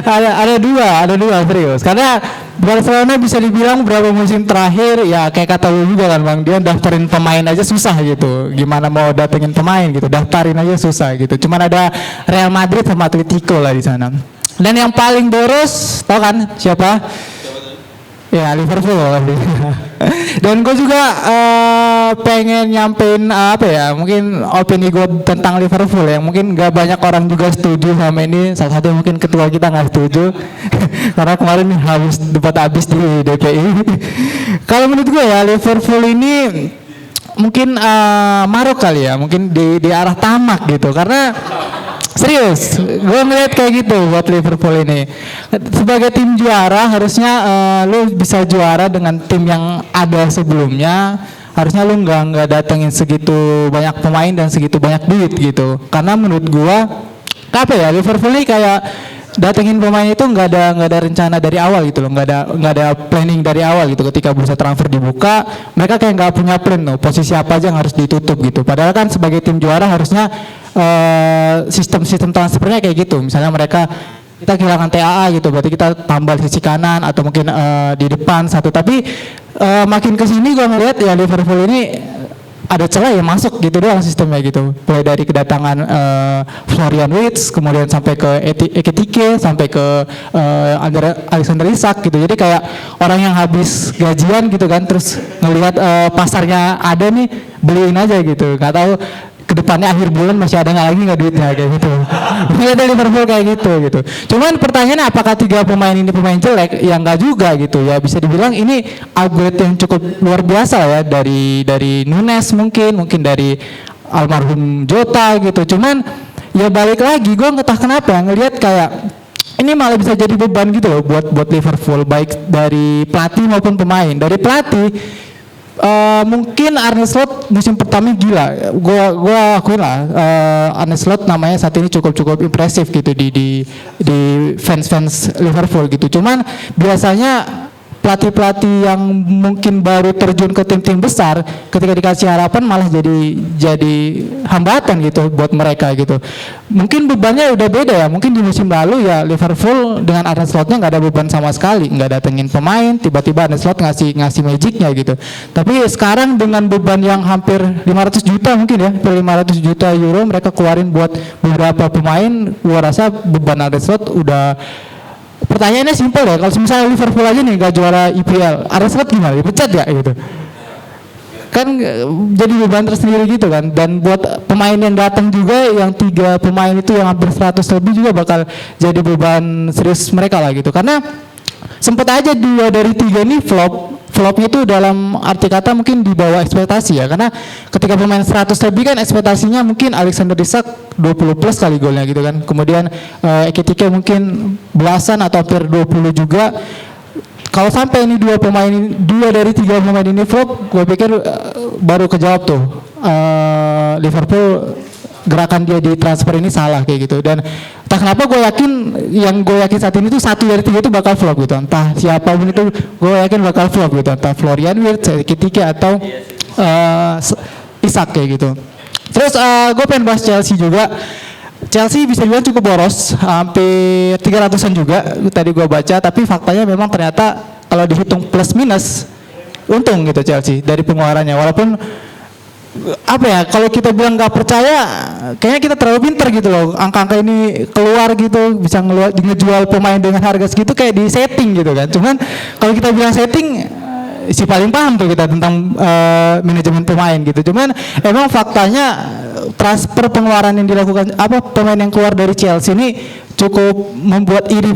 ada dua serius. Karena Barcelona bisa dibilang beberapa musim terakhir ya kayak kata lu juga kan bang, dia daftarin pemain aja susah gitu. Gimana mau datengin pemain gitu, daftarin aja susah gitu. Cuman ada Real Madrid sama Atletico lah di sana. Dan yang paling boros tau kan siapa? Ya Liverpool loh. Dan gue juga pengen nyampein apa ya, mungkin opini gue tentang Liverpool ya. Mungkin gak banyak orang juga setuju sama ini. Salah satu mungkin ketua kita nggak setuju karena kemarin debat habis di DPI. Kalau menurut gue ya Liverpool ini mungkin maruk kali ya, mungkin di arah tamak gitu. Karena serius, gue ngeliat kayak gitu buat Liverpool ini. Sebagai tim juara harusnya lu bisa juara dengan tim yang ada sebelumnya. Harusnya lu nggak datengin segitu banyak pemain dan segitu banyak duit gitu. Karena menurut gue apa ya, Liverpool ini kayak datengin pemain itu nggak ada rencana dari awal gitu loh, nggak ada planning dari awal gitu. Ketika bursa transfer dibuka, mereka kayak nggak punya plan loh, posisi apa aja yang harus ditutup gitu. Padahal kan sebagai tim juara harusnya sistem transfernya kayak gitu. Misalnya kita kehilangan TAA gitu, berarti kita tambah sisi kanan atau mungkin di depan satu. Tapi makin kesini gue ngeliat ya Liverpool ini ada celah ya masuk gitu doang sistemnya gitu. Mulai dari kedatangan Florian Wirtz, kemudian sampai ke Ekitike, sampai ke Alexander Isak gitu. Jadi kayak orang yang habis gajian gitu kan, terus ngelihat pasarnya ada nih, beliin aja gitu. Gak tahu kedepannya akhir bulan masih ada nggak lagi nggak duitnya kayak gitu. Ada Liverpool kayak gitu. Cuman pertanyaannya apakah 3 pemain ini pemain jelek? Ya nggak juga gitu ya. Bisa dibilang ini upgrade yang cukup luar biasa ya dari Nunes mungkin dari almarhum Jota gitu. Cuman ya balik lagi gue nggak tahu kenapa ngelihat kayak ini malah bisa jadi beban gitu loh buat Liverpool, baik dari pelatih maupun pemain. Dari pelatih mungkin Arne Slot musim pertama gila, gua akuin lah Arne Slot namanya saat ini cukup impresif gitu di fans Liverpool gitu. Cuman biasanya pelatih yang mungkin baru terjun ke tim-tim besar ketika dikasih harapan malah jadi hambatan gitu buat mereka gitu. Mungkin bebannya udah beda ya. Mungkin di musim lalu ya Liverpool dengan Arne Slotnya nggak ada beban sama sekali, nggak datengin pemain, tiba-tiba Arne Slot ngasih magicnya gitu. Tapi sekarang dengan beban yang hampir 500 juta mungkin ya, 500 juta euro mereka keluarin buat beberapa pemain, gua rasa beban Arne Slot udah. Pertanyaannya simpel ya, kalau misalnya Liverpool aja nih gak juara IPL, Arne Slot gimana? Dipecat ya gitu. Kan jadi beban tersendiri gitu kan. Dan buat pemain yang datang juga, yang 3 pemain itu yang hampir 100 lebih juga bakal jadi beban serius mereka lah gitu. Karena sempat aja 2 dari 3 ini flopnya itu dalam arti kata mungkin di bawah ekspektasi ya. Karena ketika pemain 100 lebih kan ekspektasinya mungkin Alexander Isak 20 plus kali golnya gitu kan. Kemudian Ekitike mungkin belasan atau hampir 20 juga. Kalau sampai ini 2 dari 3 pemain ini flop, gue pikir baru kejawab tuh Liverpool gerakan dia di transfer ini salah kayak gitu. Dan entah kenapa gue yakin saat ini tuh 1 dari 3 itu bakal flop gitu. Entah siapapun itu gue yakin bakal flop gitu. Entah Florian Wirtz, Ekitike atau Isak kayak gitu. Terus gue pengen bahas Chelsea juga. Chelsea bisa dibilang cukup boros, hampir 300-an juga tadi gue baca. Tapi faktanya memang ternyata kalau dihitung plus minus untung gitu Chelsea dari pengeluarannya. Walaupun apa ya, kalau kita bilang nggak percaya, kayaknya kita terlalu pintar gitu loh. Angka-angka ini keluar gitu, bisa ngejual pemain dengan harga segitu kayak di setting gitu kan. Cuman kalau kita bilang setting, si paling paham tuh kita tentang manajemen pemain gitu. Cuman emang faktanya transfer pengeluaran yang dilakukan pemain yang keluar dari Chelsea ini cukup membuat iri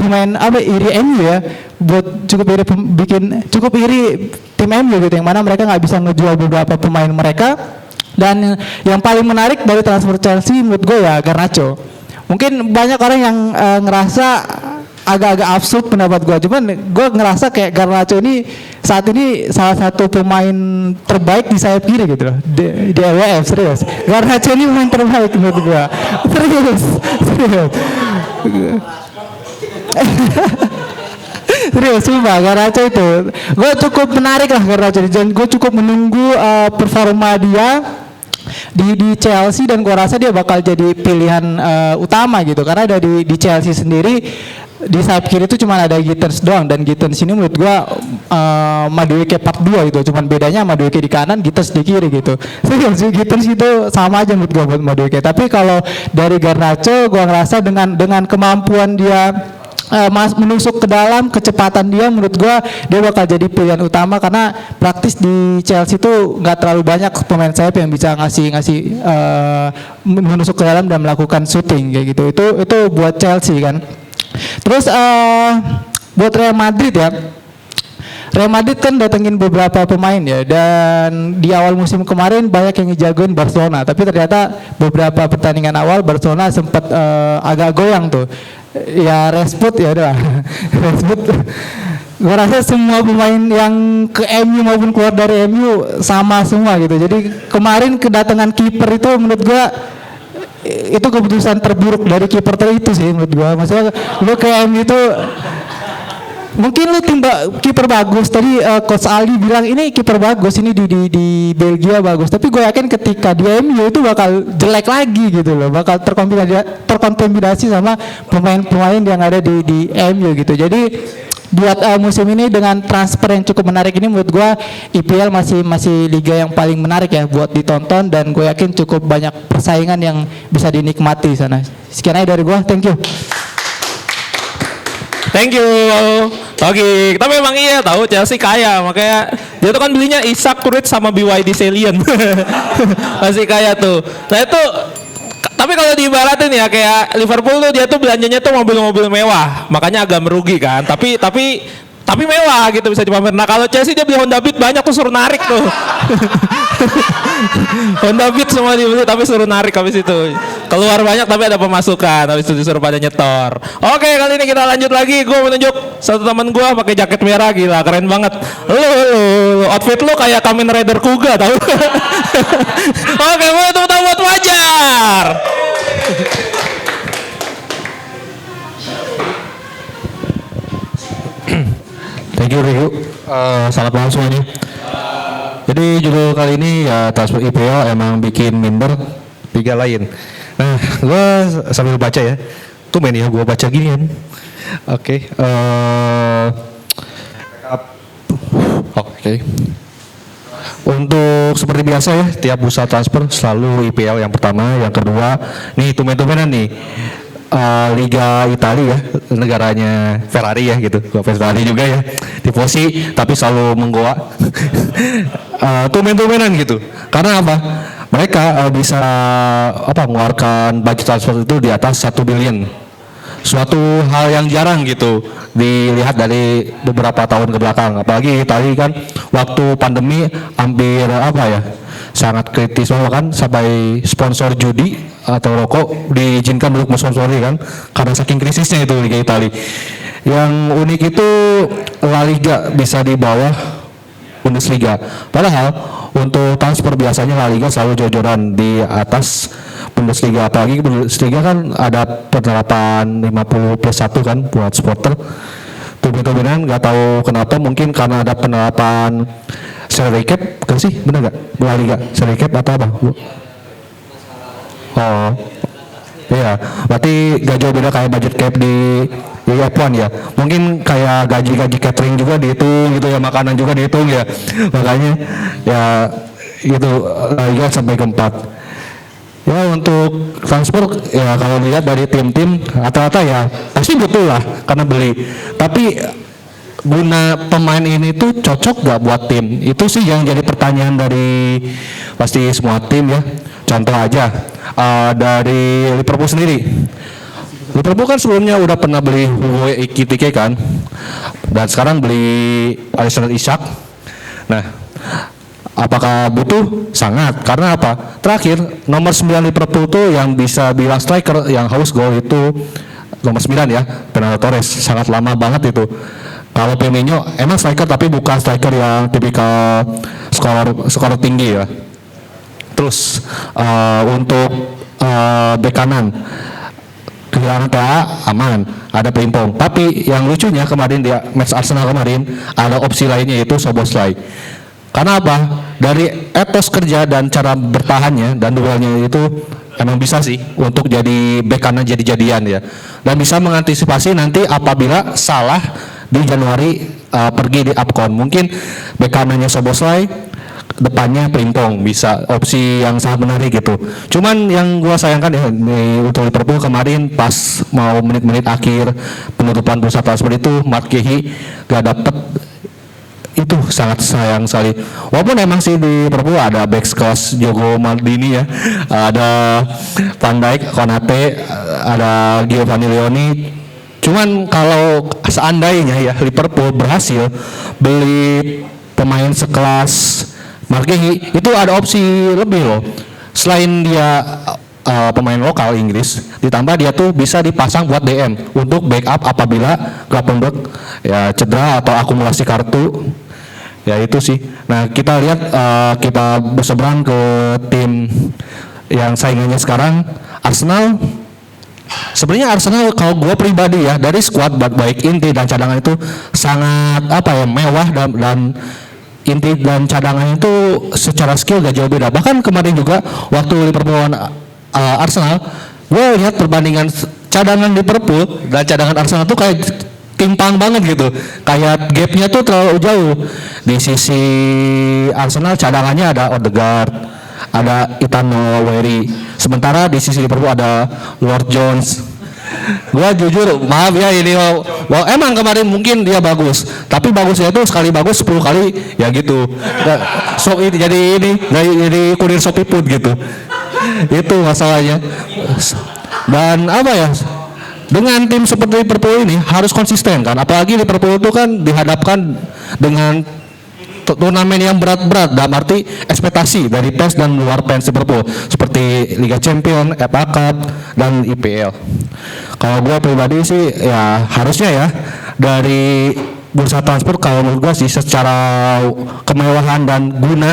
iri MU ya, cukup iri tim MU gitu, yang mana mereka nggak bisa ngejual beberapa pemain mereka. Dan yang paling menarik dari transfer Chelsea menurut gue ya Garnacho. Mungkin banyak orang yang ngerasa agak-agak absurd pendapat gue, cuman gue ngerasa kayak Garnacho ini saat ini salah satu pemain terbaik di sayap kiri gitu loh di LWF, serius. Garnacho ini pemain terbaik menurut gue, serius. Serius, sumpah Garnacho itu gue cukup menarik lah Garnacho, dan gue cukup menunggu performa dia di Chelsea, dan gue rasa dia bakal jadi pilihan utama gitu. Karena ada di Chelsea sendiri di sayap kiri itu cuma ada Gittens doang, dan Gittens ini menurut gue Madueke part 2 gitu. Cuman bedanya Madueke di kanan, Gittens di kiri gitu. Serius, Gittens itu sama aja menurut gue buat Madueke. Tapi kalau dari Garnacho gue ngerasa dengan kemampuan dia menusuk ke dalam, kecepatan dia menurut gua dia bakal jadi pilihan utama karena praktis di Chelsea itu nggak terlalu banyak pemain sayap yang bisa ngasih menusuk ke dalam dan melakukan shooting kayak gitu. Itu buat Chelsea kan. Terus buat Real Madrid ya. Real Madrid kan datengin beberapa pemain ya, dan di awal musim kemarin banyak yang ngejagoin Barcelona, tapi ternyata beberapa pertandingan awal Barcelona sempat agak goyang tuh. Ya Rashford ya udah. Rashford. Gue rasa semua pemain yang ke MU maupun keluar dari MU sama semua gitu. Jadi kemarin kedatangan kiper itu menurut gue itu keputusan terburuk dari kiper itu sih menurut gue. Maksudnya lu ke MU itu mungkin lu kiper bagus tadi, Coach Ali bilang ini kiper bagus, ini di Belgia bagus, tapi gue yakin ketika di MU itu bakal jelek lagi gitu loh, bakal terkontaminasi sama pemain-pemain yang ada di MU gitu. Jadi buat musim ini dengan transfer yang cukup menarik ini menurut gue IPL masih liga yang paling menarik ya buat ditonton, dan gue yakin cukup banyak persaingan yang bisa dinikmati sana. Sekian aja dari gue, thank you. Thank you. Oke, tapi memang iya tahu Chelsea kaya, makanya dia tuh kan belinya Isak, Kurit sama BYD Salian. Masih kaya tuh. Nah itu, tapi kalau diibaratin ya kayak Liverpool tuh dia tuh belanjanya tuh mobil-mobil mewah, makanya agak merugi kan. Tapi mewah gitu bisa dipamer. Nah kalau Chelsea dia beli Honda Beat banyak tuh, suruh narik tuh. Honda Beat semua dibeli tapi suruh narik habis itu. Keluar banyak tapi ada pemasukan, habis itu disuruh pada nyetor. Oke, kali ini kita lanjut lagi. Gue menunjuk satu teman gue pakai jaket merah, gila keren banget. Lu outfit lu kayak Kamen Rider Kuga tau. Oke, mau tepuk tangan buat Fajar. Thank you Riku. Selamat malam semuanya. Jadi judul kali ini ya transfer IPL emang bikin minder liga lain. Nah, gue sambil baca ya. Tuh main ya gue baca ginian. Oke. Oke. Untuk seperti biasa ya, tiap bursa transfer selalu IPL yang pertama, yang kedua. Nih tumen-tumenan nih. Liga Italia ya, negaranya Ferrari ya gitu. Gua Ferrari juga ya, tifosi tapi selalu menggoa. Tumen-tumenan gitu. Karena apa? Mereka bisa mengeluarkan budget transfer itu di atas 1 billion. Suatu hal yang jarang gitu dilihat dari beberapa tahun ke belakang. Apalagi Italia kan waktu pandemi hampir sangat kritis kan, sampai sponsor judi atau rokok diizinkan untuk mensponsori kan, karena saking krisisnya itu Liga Italia. Yang unik itu La Liga bisa di bawah Bundesliga. Padahal untuk transfer biasanya La Liga selalu jor-joran di atas Bundesliga, apalagi Bundesliga kan ada penerapan 50+1 kan buat supporter. Tuh-tuhan nggak tahu kenapa, mungkin karena ada penerapan salary cap kan sih, bener nggak? La Liga salary cap atau apa? Oh, iya, berarti gak jauh beda kayak budget cap di F1 ya. Mungkin kayak gaji catering juga dihitung gitu ya, makanan juga dihitung ya. Makanya ya gitu La Liga sampai keempat. Ya untuk transfer ya kalau lihat dari tim-tim rata-rata ya pasti betul lah karena beli. Tapi guna pemain ini tuh cocok gak buat tim? Itu sih yang jadi pertanyaan dari pasti semua tim ya. Contoh aja dari Liverpool sendiri. Liverpool kan sebelumnya udah pernah beli Hugo Ekitike kan, dan sekarang beli Alexander Isak. Nah, apakah butuh? Sangat. Karena apa? Terakhir nomor 9 Liverpool tuh yang bisa bilang striker yang haus gol itu nomor 9 ya, Fernando Torres. Sangat lama banget itu. Kalau Firmino emang striker tapi bukan striker yang tipikal skor tinggi ya. Terus untuk bek kanan kehilangan PA aman, ada Frimpong. Tapi yang lucunya kemarin di match Arsenal kemarin ada opsi lainnya, yaitu Szoboszlai. Karena apa? Dari etos kerja dan cara bertahannya dan duelnya itu emang bisa sih untuk jadi bek kanan jadi-jadian ya. Dan bisa mengantisipasi nanti apabila salah di Januari pergi di AFCON. Mungkin bek kanannya Szoboszlai, depannya Frimpong bisa opsi yang sangat menarik gitu. Cuman yang gua sayangkan ya untuk Liverpool kemarin pas mau menit-menit akhir penutupan bursa transfer itu Mark Guehi gak dapet, itu sangat sayang sekali. Walaupun emang sih di Liverpool ada back kelas Jogo Maldini ya, ada Van Dijk, Konate, ada Giovanni Leoni. Cuman kalau seandainya ya Liverpool berhasil beli pemain sekelas Mark Guehi, itu ada opsi lebih loh. Selain dia pemain lokal Inggris, ditambah dia tuh bisa dipasang buat DM untuk backup apabila Gravenberch ya cedera atau akumulasi kartu. Ya itu sih. Nah kita lihat kita berseberang ke tim yang saingannya sekarang Arsenal. Sebenarnya Arsenal kalau gue pribadi ya dari skuad baik inti dan cadangan itu sangat mewah dan inti dan cadangan itu secara skill gak jauh beda. Bahkan kemarin juga waktu Liverpool lawan Arsenal, gue lihat perbandingan cadangan Liverpool dan cadangan Arsenal tuh kayak timpang banget gitu. Kayak gapnya tuh terlalu jauh. Di sisi Arsenal cadangannya ada Odegaard, ada Ethan Nwaeri. Sementara di sisi Liverpool ada Lord Jones. Gua jujur maaf ya ini emang kemarin mungkin dia bagus, tapi bagusnya itu sekali bagus 10 kali ya gitu. So ini jadi kurir Shopee Food gitu. Itu masalahnya. Dan dengan tim seperti Liverpool ini harus konsisten kan, apalagi Liverpool itu kan dihadapkan dengan turnamen yang berat-berat dalam arti ekspektasi dari fans dan luar fans Liverpool seperti Liga Champions, FA Cup dan IPL. Kalau gue pribadi sih ya harusnya ya dari bursa transfer kalau menurut gue sih secara kemewahan dan guna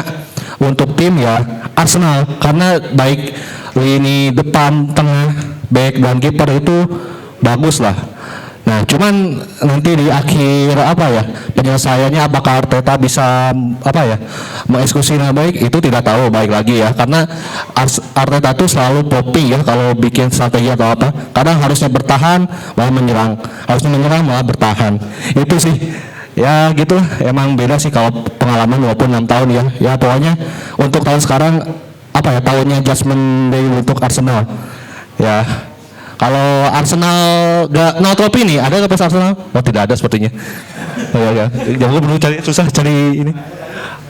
untuk tim ya Arsenal, karena baik lini depan, tengah, back dan kiper itu bagus lah. Nah, cuman nanti di akhir penyelesaiannya apakah Arteta bisa mengeksekusi dengan baik itu tidak tahu, baik lagi ya, karena Arteta tuh selalu popping ya kalau bikin strategi atau apa. Kadang harusnya bertahan malah menyerang, harusnya menyerang malah bertahan. Itu sih ya gitu, emang beda sih kalau pengalaman walaupun 6 tahun ya. Ya pokoknya untuk tahun sekarang tahunnya Judgment Day untuk Arsenal. Ya. Kalau Arsenal no trofi nih, ada nggak pas Arsenal? Oh tidak ada sepertinya. Oh ya, jangan perlu susah cari ini.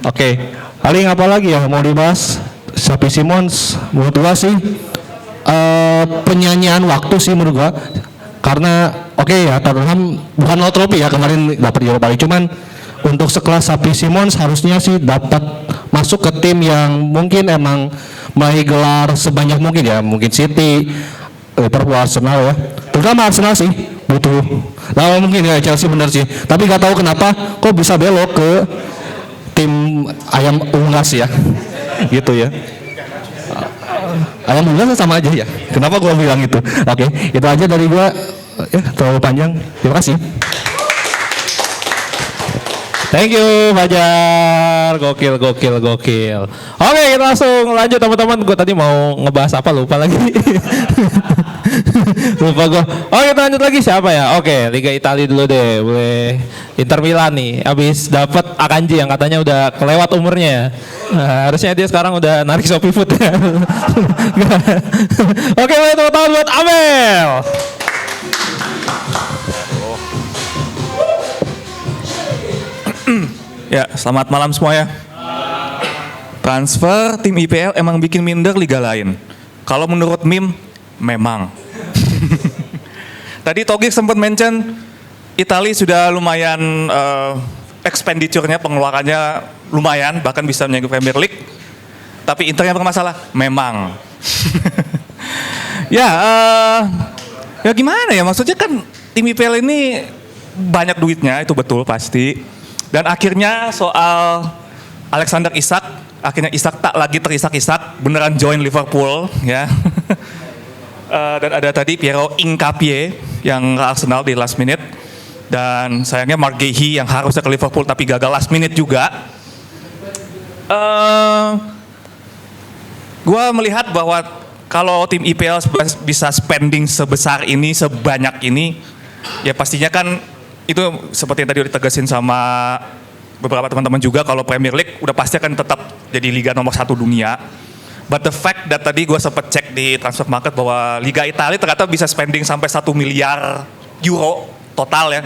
Oke, paling apa lagi ya mau dibahas? Xavi Simons, menurut gua sih penyanyian waktu sih menurut gua. Karena ya Tottenham bukan no trofi ya kemarin dapat Europa League, cuman untuk sekelas Xavi Simons harusnya sih dapat masuk ke tim yang mungkin emang meraih gelar sebanyak mungkin ya, mungkin City, Liverpool, Arsenal ya, terutama Arsenal sih butuh. Nah mungkin ya Chelsea bener sih, tapi nggak tahu kenapa kok bisa belok ke tim ayam unggas ya, gitu ya. Ayam unggas sama aja ya. Kenapa gua bilang itu? Oke, itu aja dari gua. Ya terlalu panjang. Terima kasih. Thank you Fajar, gokil. Oke kita langsung lanjut teman-teman. Gue tadi mau ngebahas apa lupa lagi. Lupa gue. Oke kita lanjut lagi siapa ya? Oke Liga Italia dulu deh. Boleh Inter Milan nih. Abis dapat Akanji yang katanya udah kelewat umurnya. Nah, harusnya dia sekarang udah narik Shopee Food. Oke tepuk tangan buat Amel. Ya, selamat malam semua ya. Transfer tim IPL emang bikin minder liga lain. Kalau menurut Mim, memang. Tadi Togik sempat mention Italia sudah lumayan expenditure-nya, pengeluarannya lumayan, bahkan bisa menyentuh Premier League. Tapi Inter yang bermasalah, memang. Ya gimana ya, maksudnya kan tim IPL ini banyak duitnya, itu betul pasti. Dan akhirnya soal Alexander Isak, akhirnya Isak tak lagi terisak-isak, beneran join Liverpool ya. Dan ada tadi Piero Hincapié yang ke Arsenal di last minute. Dan sayangnya Mark Guehi yang harusnya ke Liverpool tapi gagal last minute juga. Gua melihat bahwa kalau tim IPL bisa spending sebesar ini, sebanyak ini, ya pastinya kan itu seperti yang tadi udah ditegasin sama beberapa teman-teman juga kalau Premier League udah pasti akan tetap jadi liga nomor 1 dunia. But the fact that tadi gue sempat cek di transfer market bahwa Liga Italia ternyata bisa spending sampai 1 miliar euro total ya.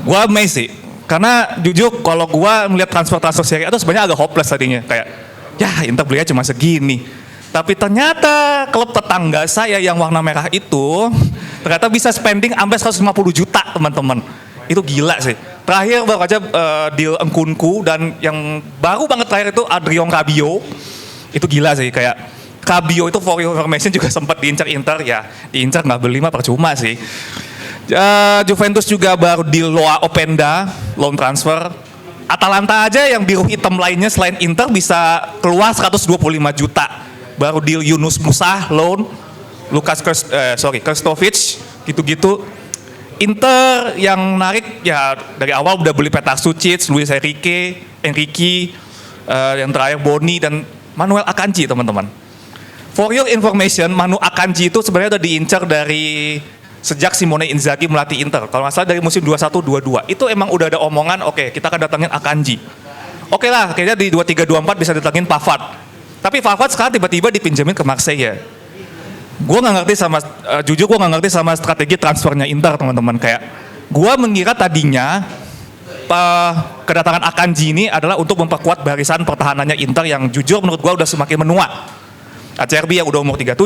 Gue amazed sih. Karena jujur kalau gue melihat transfer Serie A itu sebenarnya agak hopeless tadinya. Kayak, ya Inter belinya cuma segini. Tapi ternyata klub tetangga saya yang warna merah itu ternyata bisa spending sampai 150 juta teman-teman. Itu gila sih. Terakhir baru aja deal Nkunku dan yang baru banget terakhir itu Adrian Rabiot. Itu gila sih, kayak Rabiot itu for your information juga sempat diincar Inter, ya diincar nggak beli mah percuma sih. Juventus juga baru deal Loa Openda, loan transfer. Atalanta aja yang biru hitam lainnya selain Inter bisa keluar 125 juta. Baru deal Yunus Musa, loan. Krstovic, gitu-gitu. Inter yang narik ya dari awal udah beli Petar Sucic, Luis Enrique, yang terakhir Boni dan Manuel Akanji teman-teman. For your information, Manu Akanji itu sebenarnya udah diincar dari sejak Simone Inzaghi melatih Inter. Kalau nggak salah dari musim 21-22 itu emang udah ada omongan, oke, kita akan datangin Akanji. Oke lah, kayaknya di 23-24 bisa datangin Pavard. Tapi Pavard sekarang tiba-tiba dipinjemin ke Marseille. Gue nggak ngerti jujur gue nggak ngerti sama strategi transfernya Inter teman-teman. Kayak gue mengira tadinya kedatangan Akanji ini adalah untuk memperkuat barisan pertahanannya Inter yang jujur menurut gue udah semakin menua. Acerbi yang udah umur 37,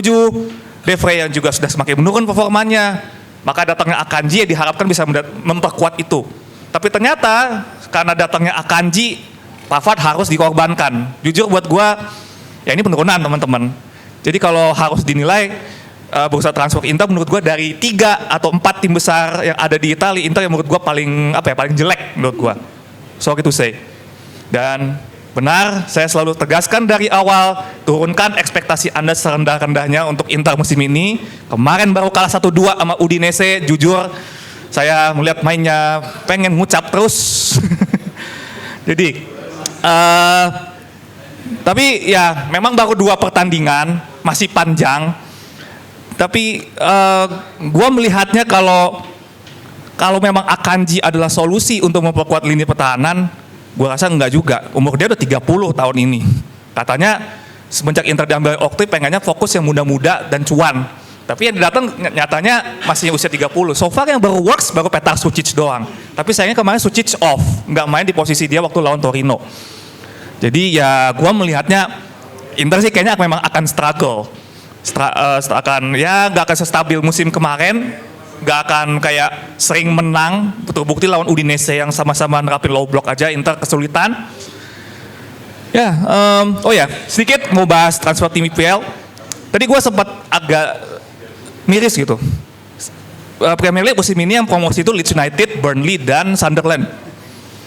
De Vrij yang juga sudah semakin menurun performanya. Maka datangnya Akanji ya diharapkan bisa memperkuat itu. Tapi ternyata karena datangnya Akanji, Pavard harus dikorbankan. Jujur buat gue, ya ini penurunan teman-teman. Jadi kalau harus dinilai bursa transfer Inter menurut gue dari 3 atau 4 tim besar yang ada di Italia, Inter yang menurut gue paling jelek menurut gue. Sorry to say. Dan benar, saya selalu tegaskan dari awal, turunkan ekspektasi Anda serendah-rendahnya untuk Inter musim ini. Kemarin baru kalah 1-2 sama Udinese, jujur saya melihat mainnya pengen ngucap terus. Jadi, tapi ya memang baru 2 pertandingan, masih panjang. Tapi gue melihatnya kalau memang Akanji adalah solusi untuk memperkuat lini pertahanan, gue rasa enggak juga. Umur dia udah 30 tahun ini. Katanya semenjak Inter diambil Okti pengennya fokus yang muda-muda dan cuan. Tapi yang datang nyatanya masih usia 30. So far yang baru works baru Petar Sucic doang. Tapi sayangnya kemarin Sucic off, nggak main di posisi dia waktu lawan Torino. Jadi ya gue melihatnya Inter sih kayaknya memang akan struggle. Nggak akan sestabil musim kemarin, nggak akan kayak sering menang. Terbukti lawan Udinese yang sama-sama nerapin low block aja Inter kesulitan. Ya, sedikit mau bahas transfer tim IPL. Tadi gue sempat agak miris gitu. Premier League musim ini yang promosi itu Leeds United, Burnley dan Sunderland.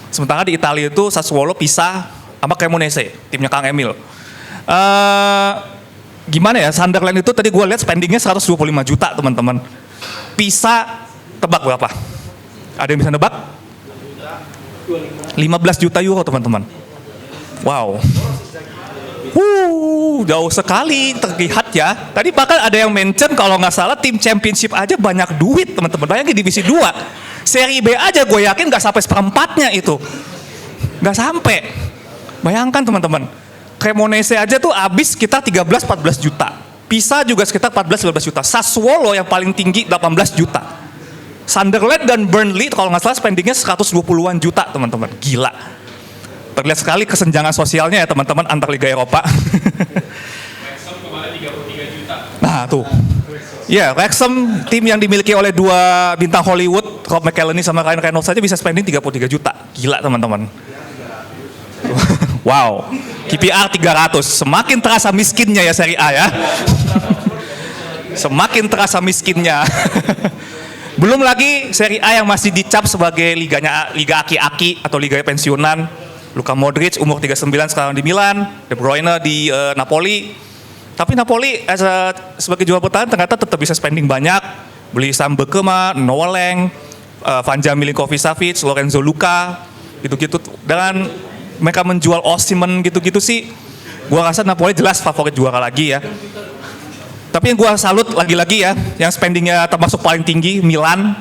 Sementara di Italia itu Sassuolo pisah sama Cremonese, timnya Kang Emil. Gimana ya, Sunderland itu tadi gue lihat spendingnya 125 juta teman-teman. Pisa, tebak berapa? Ada yang bisa nebak? 15 juta euro teman-teman. Wow. Jauh sekali terlihat ya. Tadi bahkan ada yang mention kalau nggak salah tim championship aja banyak duit teman-teman. Bayangin divisi 2. Seri B aja gue yakin nggak sampai seperempatnya itu. Nggak sampai. Bayangkan teman-teman. Cremonese aja tuh habis sekitar 13-14 juta. Pisa juga sekitar 14-15 juta. Sassuolo yang paling tinggi 18 juta. Sunderland dan Burnley kalau nggak salah spendingnya 120-an juta teman-teman. Gila. Terlihat sekali kesenjangan sosialnya ya teman-teman antar Liga Eropa. Nah tuh. Ya, Wrexham tim yang dimiliki oleh 2 bintang Hollywood, Rob McElhenney sama Ryan Reynolds saja bisa spending 33 juta. Gila teman-teman. Wow, KPR 300, semakin terasa miskinnya ya Serie A ya. Semakin terasa miskinnya. Belum lagi Serie A yang masih dicap sebagai liga aki-aki atau liga pensiunan. Luka Modric umur 39 sekarang di Milan, De Bruyne di Napoli. Tapi Napoli sebagai juara bertahan ternyata tetap bisa spending banyak. Beli Sam Bekema, Noleng, Vanja Milinkovic-Savic, Lorenzo Luca, gitu-gitu. Dan mereka menjual Osimhen gitu-gitu sih. Gua rasa Napoli jelas favorit juara lagi ya. Tapi yang gua salut lagi-lagi ya, yang spendingnya termasuk paling tinggi Milan.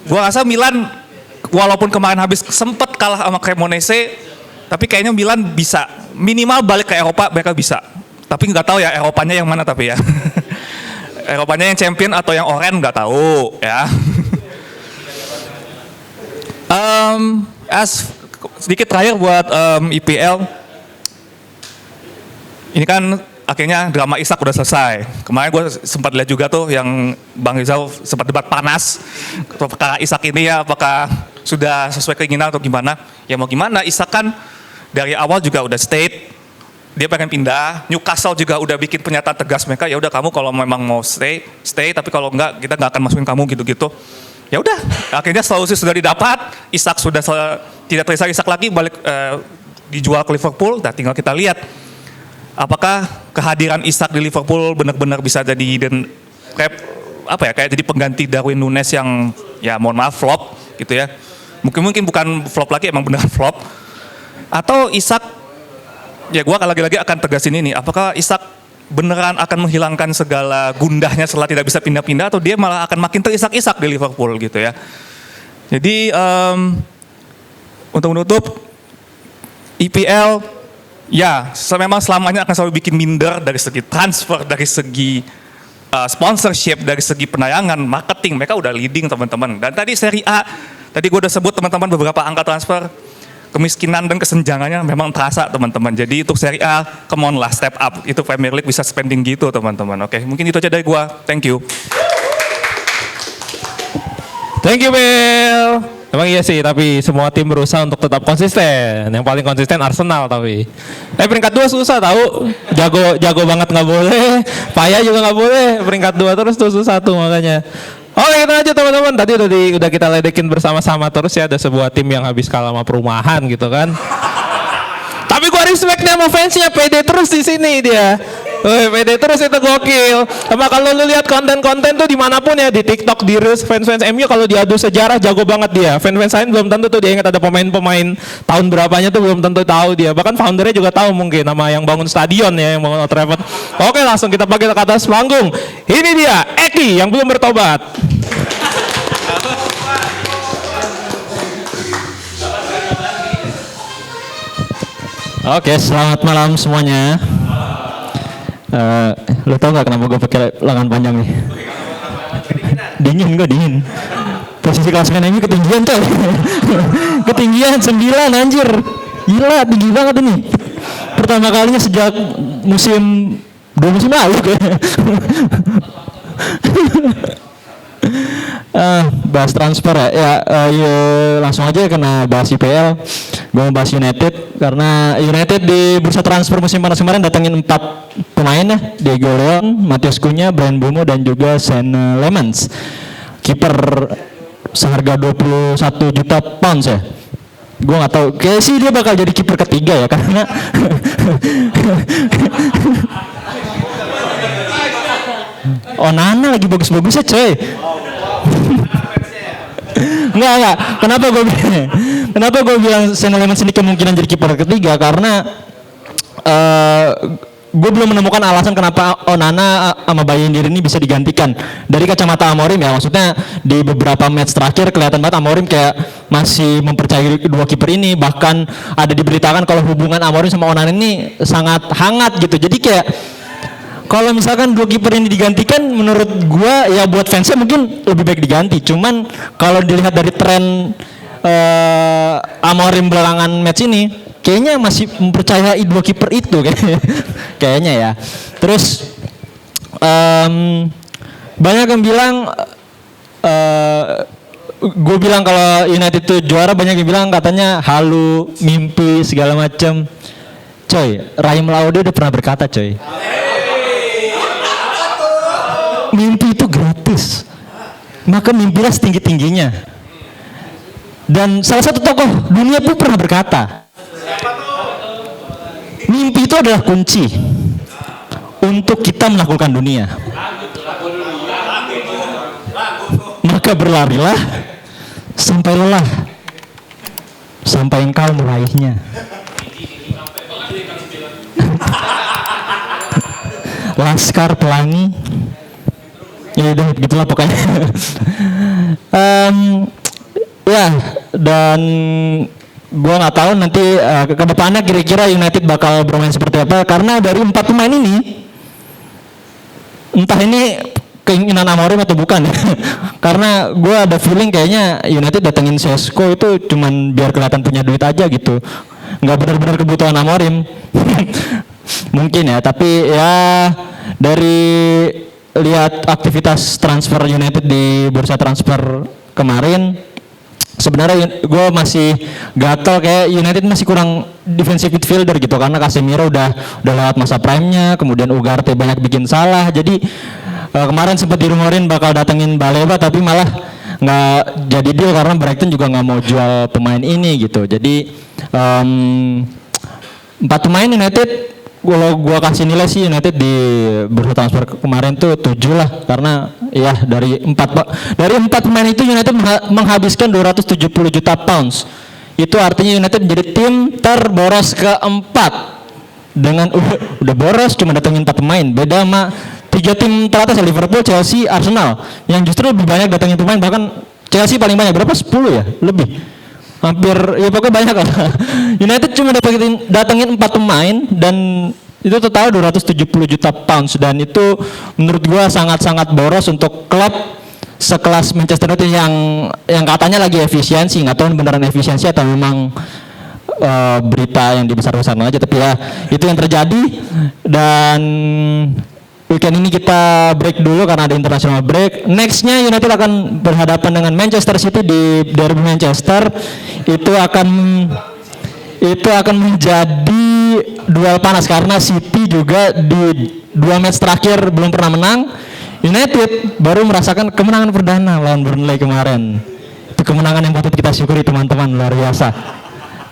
Gua rasa Milan walaupun kemarin habis sempet kalah sama Cremonese, tapi kayaknya Milan bisa minimal balik ke Eropa, mereka bisa. Tapi nggak tahu ya Eropanya yang mana tapi ya. Eropanya yang champion atau yang oranye nggak tahu ya. Sedikit terakhir buat IPL. Ini kan akhirnya drama Isak udah selesai. Kemarin gue sempat lihat juga tuh yang Bang Rizal sempat debat panas. Apakah Isak ini ya, apakah sudah sesuai keinginan atau gimana? Ya mau gimana, Isak kan dari awal juga udah state dia pengen pindah. Newcastle juga udah bikin pernyataan tegas mereka, ya udah kamu kalau memang mau stay, tapi kalau enggak kita nggak akan masukin kamu gitu-gitu. Ya udah, akhirnya solusi sudah didapat. Isak sudah tidak terisak Isak lagi, balik dijual ke Liverpool. Nah, tinggal kita lihat apakah kehadiran Isak di Liverpool benar-benar bisa jadi kayak jadi pengganti Darwin Nunes yang ya mohon maaf flop gitu ya. Mungkin bukan flop lagi, emang benar flop. Atau Isak, ya gue lagi-lagi akan tegasin ini, apakah Isak beneran akan menghilangkan segala gundahnya setelah tidak bisa pindah-pindah, atau dia malah akan makin terisak-isak di Liverpool gitu ya. Jadi untuk menutup, IPL ya memang selamanya akan selalu bikin minder dari segi transfer, dari segi sponsorship, dari segi penayangan, marketing, mereka udah leading teman-teman. Dan tadi Serie A, tadi gue udah sebut teman-teman beberapa angka transfer, kemiskinan dan kesenjangannya memang terasa teman-teman. Jadi untuk Serie A, come on lah, step up. Itu Premier League bisa spending gitu teman-teman. Oke, mungkin itu aja dari gua. Thank you. Thank you Bill. Emang iya sih, tapi semua tim berusaha untuk tetap konsisten. Yang paling konsisten Arsenal tapi. Peringkat 2 susah tahu. Jago banget nggak boleh. Payah juga nggak boleh. Peringkat 2 terus tuh susah tuh makanya. Oke, kita aja teman-teman. Tadi udah kita ledekin bersama-sama terus ya, ada sebuah tim yang habis kalah sama Perumahan gitu kan. Tapi gua respect nih sama fansnya, pede terus di sini dia. Pede terus itu gokil. Sama kalau lu lihat konten-konten tuh dimanapun ya, di TikTok, di Reels, fans MU kalau diadu sejarah jago banget dia. Fans lain belum tentu tuh dia ingat ada pemain-pemain tahun berapanya tuh belum tentu tahu dia. Bahkan foundernya juga tahu mungkin sama yang bangun stadion ya, yang bangun Old Trafford. Oke, langsung kita panggil ke atas panggung. Ini dia Eki yang belum bertobat. Oke, selamat malam semuanya. Lo tau gak kenapa gue pakai lengan panjang nih? Dingin. Posisi klasemen ini ketinggian coy. Ketinggian 9 anjir. Gila, tinggi banget ini. Pertama kalinya sejak dua musim lalu kayaknya. Bahas transfer ya, langsung aja kena bahas IPL. Gue mau bahas United karena United di bursa transfer musim panas kemarin datangin 4 pemain ya, Diego Leon, Matheus Cunha, Bryan Mbeumo dan juga Sean Lemans. Kiper seharga 21 juta pounds ya. Gue nggak tahu, kayak sih dia bakal jadi kiper ketiga ya karena Onana lagi bagus-bagusnya coy. Enggak. Kenapa gue bilang Sean Lemans ini kemungkinan jadi kiper ketiga karena gue belum menemukan alasan kenapa Onana sama Bayindir ini bisa digantikan dari kacamata Amorim ya. Maksudnya di beberapa match terakhir kelihatan banget Amorim kayak masih mempercayai kedua kiper ini. Bahkan ada diberitakan kalau hubungan Amorim sama Onana ini sangat hangat gitu. Jadi kayak kalau misalkan dua kiper ini digantikan, menurut gua ya buat fansnya mungkin lebih baik diganti. Cuman kalau dilihat dari tren Amorim belakangan match ini, kayaknya masih mempercayai dua kiper itu kayaknya ya. Terus banyak yang bilang, gue bilang kalau United itu juara, banyak yang bilang katanya halu, mimpi segala macam. Coy, Raheem Laude udah pernah berkata coy. Mimpi itu gratis, maka mimpilah setinggi-tingginya. Dan salah satu tokoh dunia pun pernah berkata, mimpi itu adalah kunci untuk kita menaklukkan dunia. Maka berlarilah sampai lelah, sampai engkau meraihnya. Laskar Pelangi. Ya udah gitulah pokoknya. Ya dan gue nggak tahu nanti ke depannya kira-kira United bakal bermain seperti apa, karena dari 4 pemain ini entah ini keinginan Amorim atau bukan. Karena gue ada feeling kayaknya United datengin Sesko itu cuman biar kelihatan punya duit aja gitu, nggak benar-benar kebutuhan Amorim. Mungkin ya, tapi ya dari lihat aktivitas transfer United di bursa transfer kemarin, sebenarnya gue masih gatel kayak United masih kurang defensive midfielder gitu, karena Casemiro udah lewat masa prime-nya, kemudian Ugarte banyak bikin salah. Jadi kemarin sempat dirumorin bakal datengin Baleba, tapi malah nggak jadi deal karena Brighton juga nggak mau jual pemain ini gitu. Jadi 4 pemain United, kalau gua kasih nilai sih United di bursa transfer kemarin tuh 7 lah, karena ya dari 4 pemain itu United menghabiskan 270 juta pounds. Itu artinya United menjadi tim terboros keempat dengan udah boros cuma datengin 4 pemain. Beda sama 3 tim teratas ya, Liverpool, Chelsea, Arsenal yang justru lebih banyak datengin pemain, bahkan Chelsea paling banyak berapa? 10 ya? Lebih. Hampir ya pokoknya banyak lah. United cuma datengin 4 pemain dan itu total 270 juta pounds, dan itu menurut gua sangat-sangat boros untuk klub sekelas Manchester United yang katanya lagi efisiensi. Nggak tahu beneran efisiensi atau memang berita yang dibesar-besarkan aja, tapi ya itu yang terjadi. Dan weekend ini kita break dulu karena ada international break. Nextnya United akan berhadapan dengan Manchester City di derby Manchester. Itu akan menjadi duel panas karena City juga di 2 match terakhir belum pernah menang. United baru merasakan kemenangan perdana lawan Burnley kemarin. Itu kemenangan yang patut kita syukuri teman-teman, luar biasa.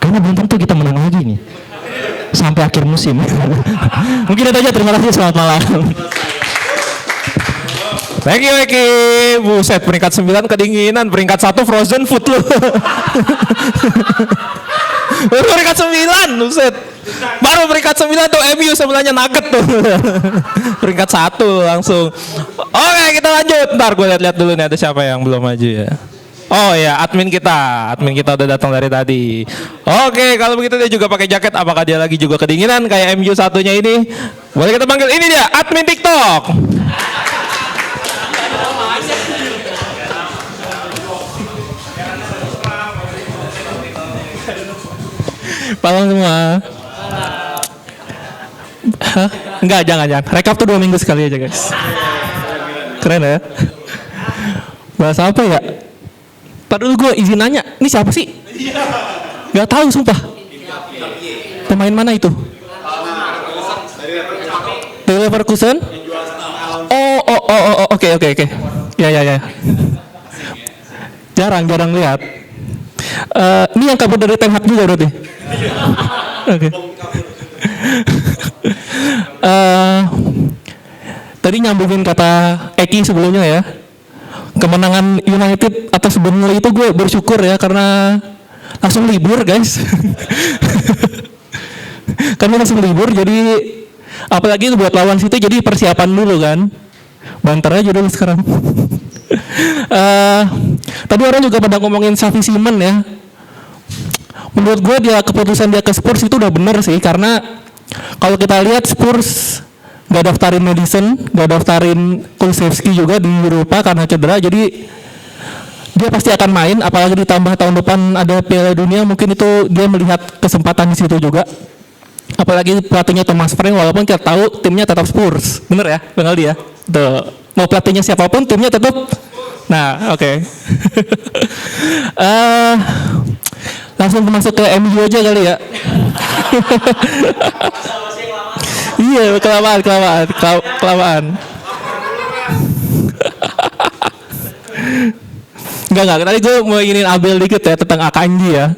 Karena belum tentu kita menang lagi nih sampai akhir musim. Mungkin itu aja, terima kasih, selamat malam. Thank you Eki. Buset, peringkat 9 kedinginan, peringkat 1 frozen food lu. Peringkat 9, buset. Baru peringkat 9 tuh MU sebelahnya Nugget tuh. Peringkat 1 langsung. Oke, kita lanjut. Ntar gue lihat-lihat dulu nih ada siapa yang belum maju ya. Oh ya, admin kita udah datang dari tadi. Oke, kalau begitu dia juga pakai jaket. Apakah dia lagi juga kedinginan kayak MU satunya ini? Boleh kita panggil, ini dia admin TikTok. Malam semua. Hah? Enggak, jangan. Rekap tuh 2 minggu sekali aja guys. Keren ya. Bahas apa ya? Padahal gue izin nanya, ini siapa sih? Gak tahu sumpah. Pemain mana itu? Dari Leverkusen? Oh, oke. Ya. Jarang lihat. Ini yang kabur dari Ten Hag juga berarti? Oke. Tadi nyambungin kata Eki sebelumnya ya. Kemenangan United atas Burnley itu gue bersyukur ya, karena langsung libur guys. Karena langsung libur, jadi apalagi buat lawan City, jadi persiapan dulu kan. Banter aja dulu sekarang. Tadi orang juga pada ngomongin Xavi Simons ya. Menurut gue keputusan dia ke Spurs itu udah bener sih, karena kalau kita lihat Spurs gak daftarin Madison, gak daftarin Kulusevski juga di Eropa karena cedera, jadi dia pasti akan main. Apalagi ditambah tahun depan ada Piala Dunia, mungkin itu dia melihat kesempatan di situ juga. Apalagi pelatihnya Thomas Frank, walaupun kita tahu timnya tetap Spurs, bener ya, Bang Aldi ya. Tuh, mau pelatihnya siapapun timnya tetap. Nah, oke. Langsung masuk ke MU aja kali ya. Iya, kelamaan. Enggak. Tadi gue mau inginin Abel dikit ya tentang Akanji ya.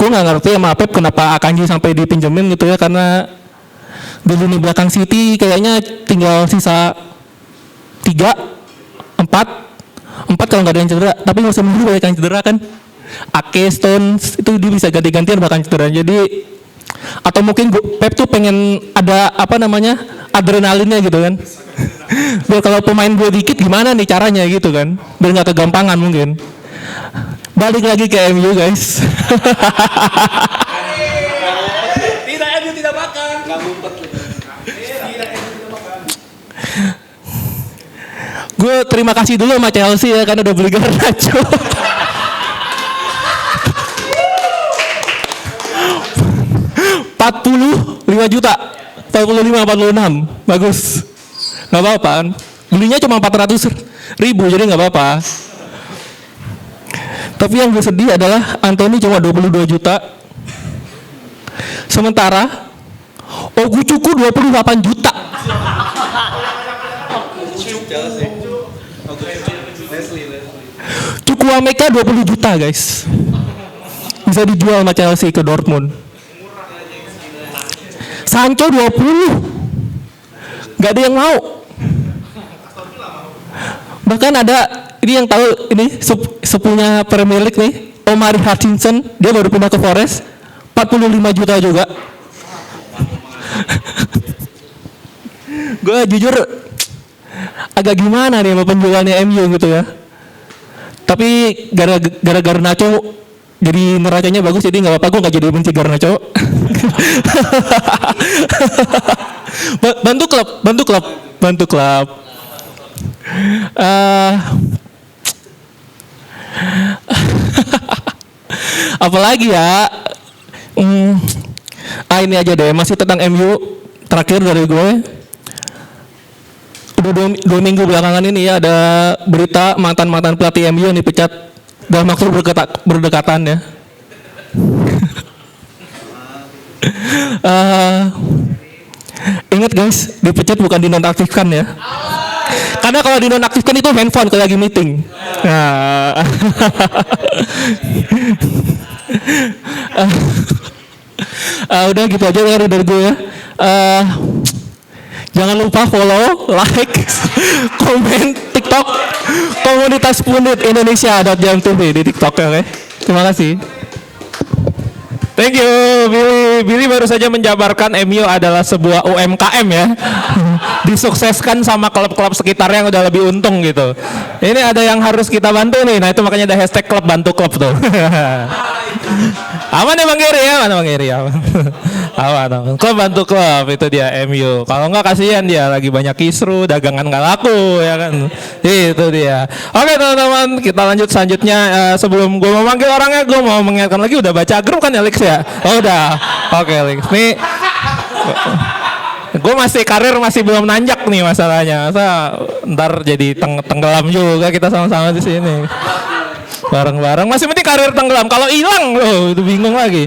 Gue nggak ngerti sama Pep kenapa Akanji sampai dipinjemin gitu ya, karena di lini belakang City kayaknya tinggal sisa 4 kalau nggak ada yang cedera. Tapi musim lalu banyak yang cedera kan. Ake, Stones itu dia bisa ganti-gantian bahkan cedera. Jadi atau mungkin Pep tuh pengen ada adrenalinnya gitu kan. Biar kalau pemain gue dikit gimana nih caranya gitu kan, biar nggak kegampangan mungkin. balik lagi ke MU guys. Tidak, MU tidak makan. Gue terima kasih dulu sama Chelsea ya karena udah beli Garnacho. $45 juta, 46, bagus. Nggak apa-apa kan? Belinya cuma 400.000 jadi nggak apa-apa. Tapi yang gue sedih adalah Anthony cuma 22 juta. Sementara Oguchuku 28 juta. Chukwuemeka 20 juta guys. Bisa dijual sama Chelsea ke Dortmund. Sancho 20. Gak ada yang mau. Bahkan ada ini yang tahu ini sepunya Premier League nih, Omari Hutchinson, dia baru pindah ke Forest, 45 juta juga. Gue jujur agak gimana nih sama penjualannya MU gitu ya. Tapi gara-gara Garnacho jadi neracanya bagus, jadi nggak apa-apa, gue nggak jadi benci Garnacho. bantu klub. Apalagi ya, ini aja deh, masih tentang MU terakhir dari gue. Udah 2 minggu belakangan ini ya ada berita mantan pelatih MU yang dipecat dalam waktu berdekatan ya. Ingat guys, dipecat bukan dinonaktifkan ya. Karena kalau dinonaktifkan itu handphone kalau lagi meeting. Udah gitu aja dari gue ya. Jangan lupa follow, like, komen TikTok komunitas Pundit Indonesia.jam.tv di TikTok ya, oke? Terima kasih. Thank you, Billy. Billy baru saja menjabarkan MU adalah sebuah UMKM ya. Disukseskan sama klub-klub sekitar yang udah lebih untung gitu. Ini ada yang harus kita bantu nih. Nah itu makanya ada hashtag klub bantu klub tuh. Aman ya Bang Giri ya? Mana Bang Giri ya? Aman. Klub bantu klub itu dia MU. Kalau nggak kasihan dia lagi banyak kisru, dagangan nggak laku ya kan. Itu dia. Oke teman-teman, kita lanjut selanjutnya. Sebelum gue mau manggil orangnya, gue mau mengingatkan lagi udah baca grup kan ya Lex ya? Oh udah. Oke Lex. Nih gue karir masih belum nanjak nih masalahnya. Masa ntar jadi tenggelam juga kita sama-sama di sini. Bareng-bareng masih penting karir tenggelam. Kalau hilang loh itu bingung lagi.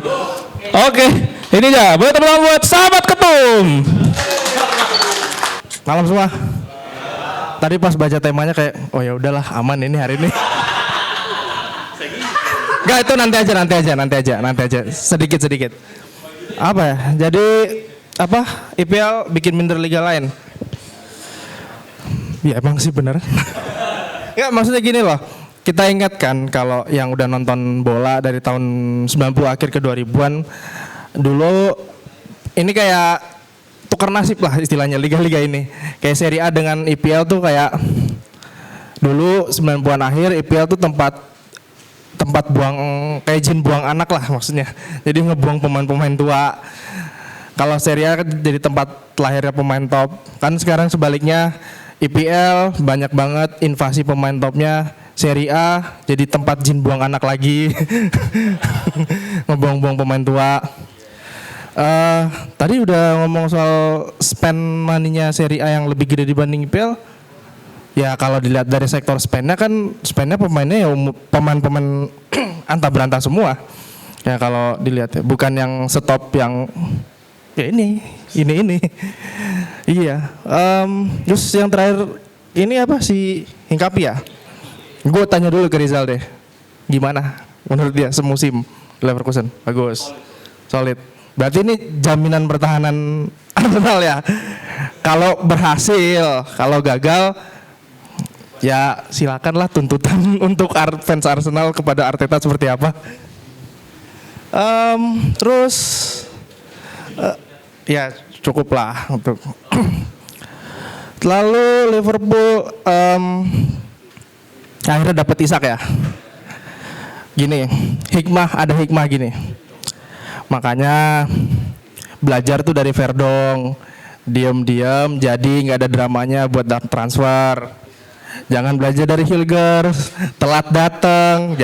Oke, ini dia. Boleh teman-teman buat sahabat ketum. Malam semua. Tadi pas baca temanya kayak, oh ya udahlah aman ini hari ini. Gak itu nanti aja. Sedikit. Apa ya? Jadi IPL bikin minder liga lain. Ya emang sih bener. Ya maksudnya gini loh. Kita ingatkan kalau yang udah nonton bola dari tahun 90 akhir ke 2000-an dulu ini kayak tukar nasib lah istilahnya liga-liga ini. Kayak Serie A dengan IPL tuh kayak dulu 90-an akhir IPL tuh tempat buang kayak jin buang anak lah maksudnya. Jadi ngebuang pemain-pemain tua. Kalau Serie A jadi tempat lahirnya pemain top. Kan sekarang sebaliknya IPL banyak banget invasi pemain topnya. Serie A jadi tempat jin buang anak lagi. Ngebuang-buang pemain tua. Tadi udah ngomong soal spend money-nya Serie A yang lebih gede dibanding IPL. Ya kalau dilihat dari sektor spendnya pemainnya ya pemain-pemain antah berantah semua. Ya kalau dilihat ya bukan yang stop yang ya ini. Iya. Terus yang terakhir ini apa si Hingkapi ya? Gue tanya dulu ke Rizal deh. Gimana menurut dia semusim Leverkusen? Bagus. Solid. Berarti ini jaminan pertahanan Arsenal ya. Kalau berhasil, kalau gagal ya silakanlah tuntutan untuk fans Arsenal kepada Arteta seperti apa. Terus ya cukup lah untuk. Lalu Liverpool akhirnya dapat Isak ya. Gini, ada hikmah gini. Makanya belajar tuh dari Verdong, diam-diam jadi nggak ada dramanya buat transfer. Jangan belajar dari Hilgers, telat datang,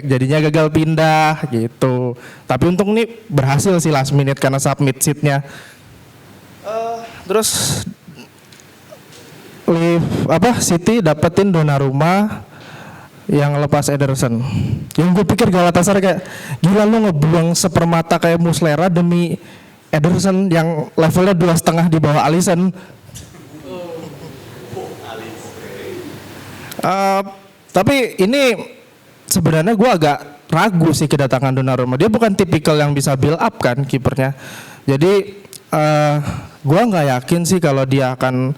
jadinya gagal pindah gitu. Tapi untung nih berhasil sih last minute karena submit seatnya. Terus City dapetin Donnarumma yang lepas Ederson. Yang gue pikir Galatasaray kayak gila lu ngebuang sepermata kayak Muslera demi Ederson yang levelnya 2,5 di bawah Alisson. Tapi ini sebenarnya gue agak ragu sih kedatangan Donnarumma. Dia bukan tipikal yang bisa build up kan kipernya. Jadi gue nggak yakin sih kalau dia akan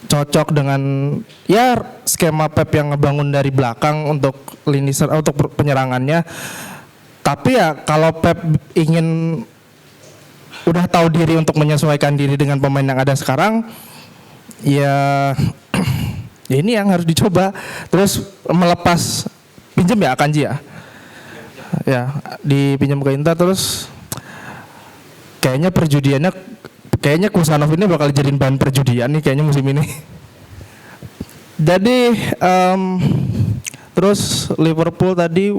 cocok dengan ya skema Pep yang ngebangun dari belakang untuk untuk penyerangannya. Tapi ya kalau Pep ingin udah tahu diri untuk menyesuaikan diri dengan pemain yang ada sekarang, ya ini yang harus dicoba. Terus melepas pinjam ya Akanji ya dipinjam ke Inter. Terus kayaknya Kusanov ini bakal jadiin bahan perjudian nih kayaknya musim ini. Jadi terus Liverpool tadi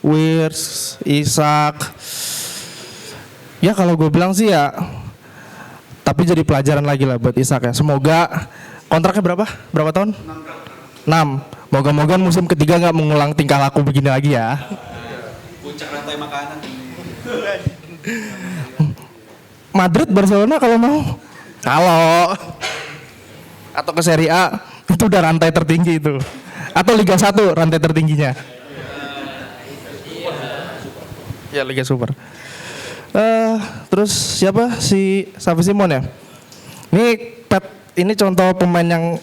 Wirtz, Isak. Ya kalau gue bilang sih ya, tapi jadi pelajaran lagi lah buat Isak ya. Semoga kontraknya berapa tahun? 6. Moga-moga musim ketiga nggak mengulang tingkah laku begini lagi ya. Puncak rantai makanan. Madrid, Barcelona kalau mau. Atau ke Serie A itu udah rantai tertinggi itu. Atau Liga 1 rantai tertingginya. Ya Liga Super. Terus siapa si Xavi Simon ya? Ini contoh pemain yang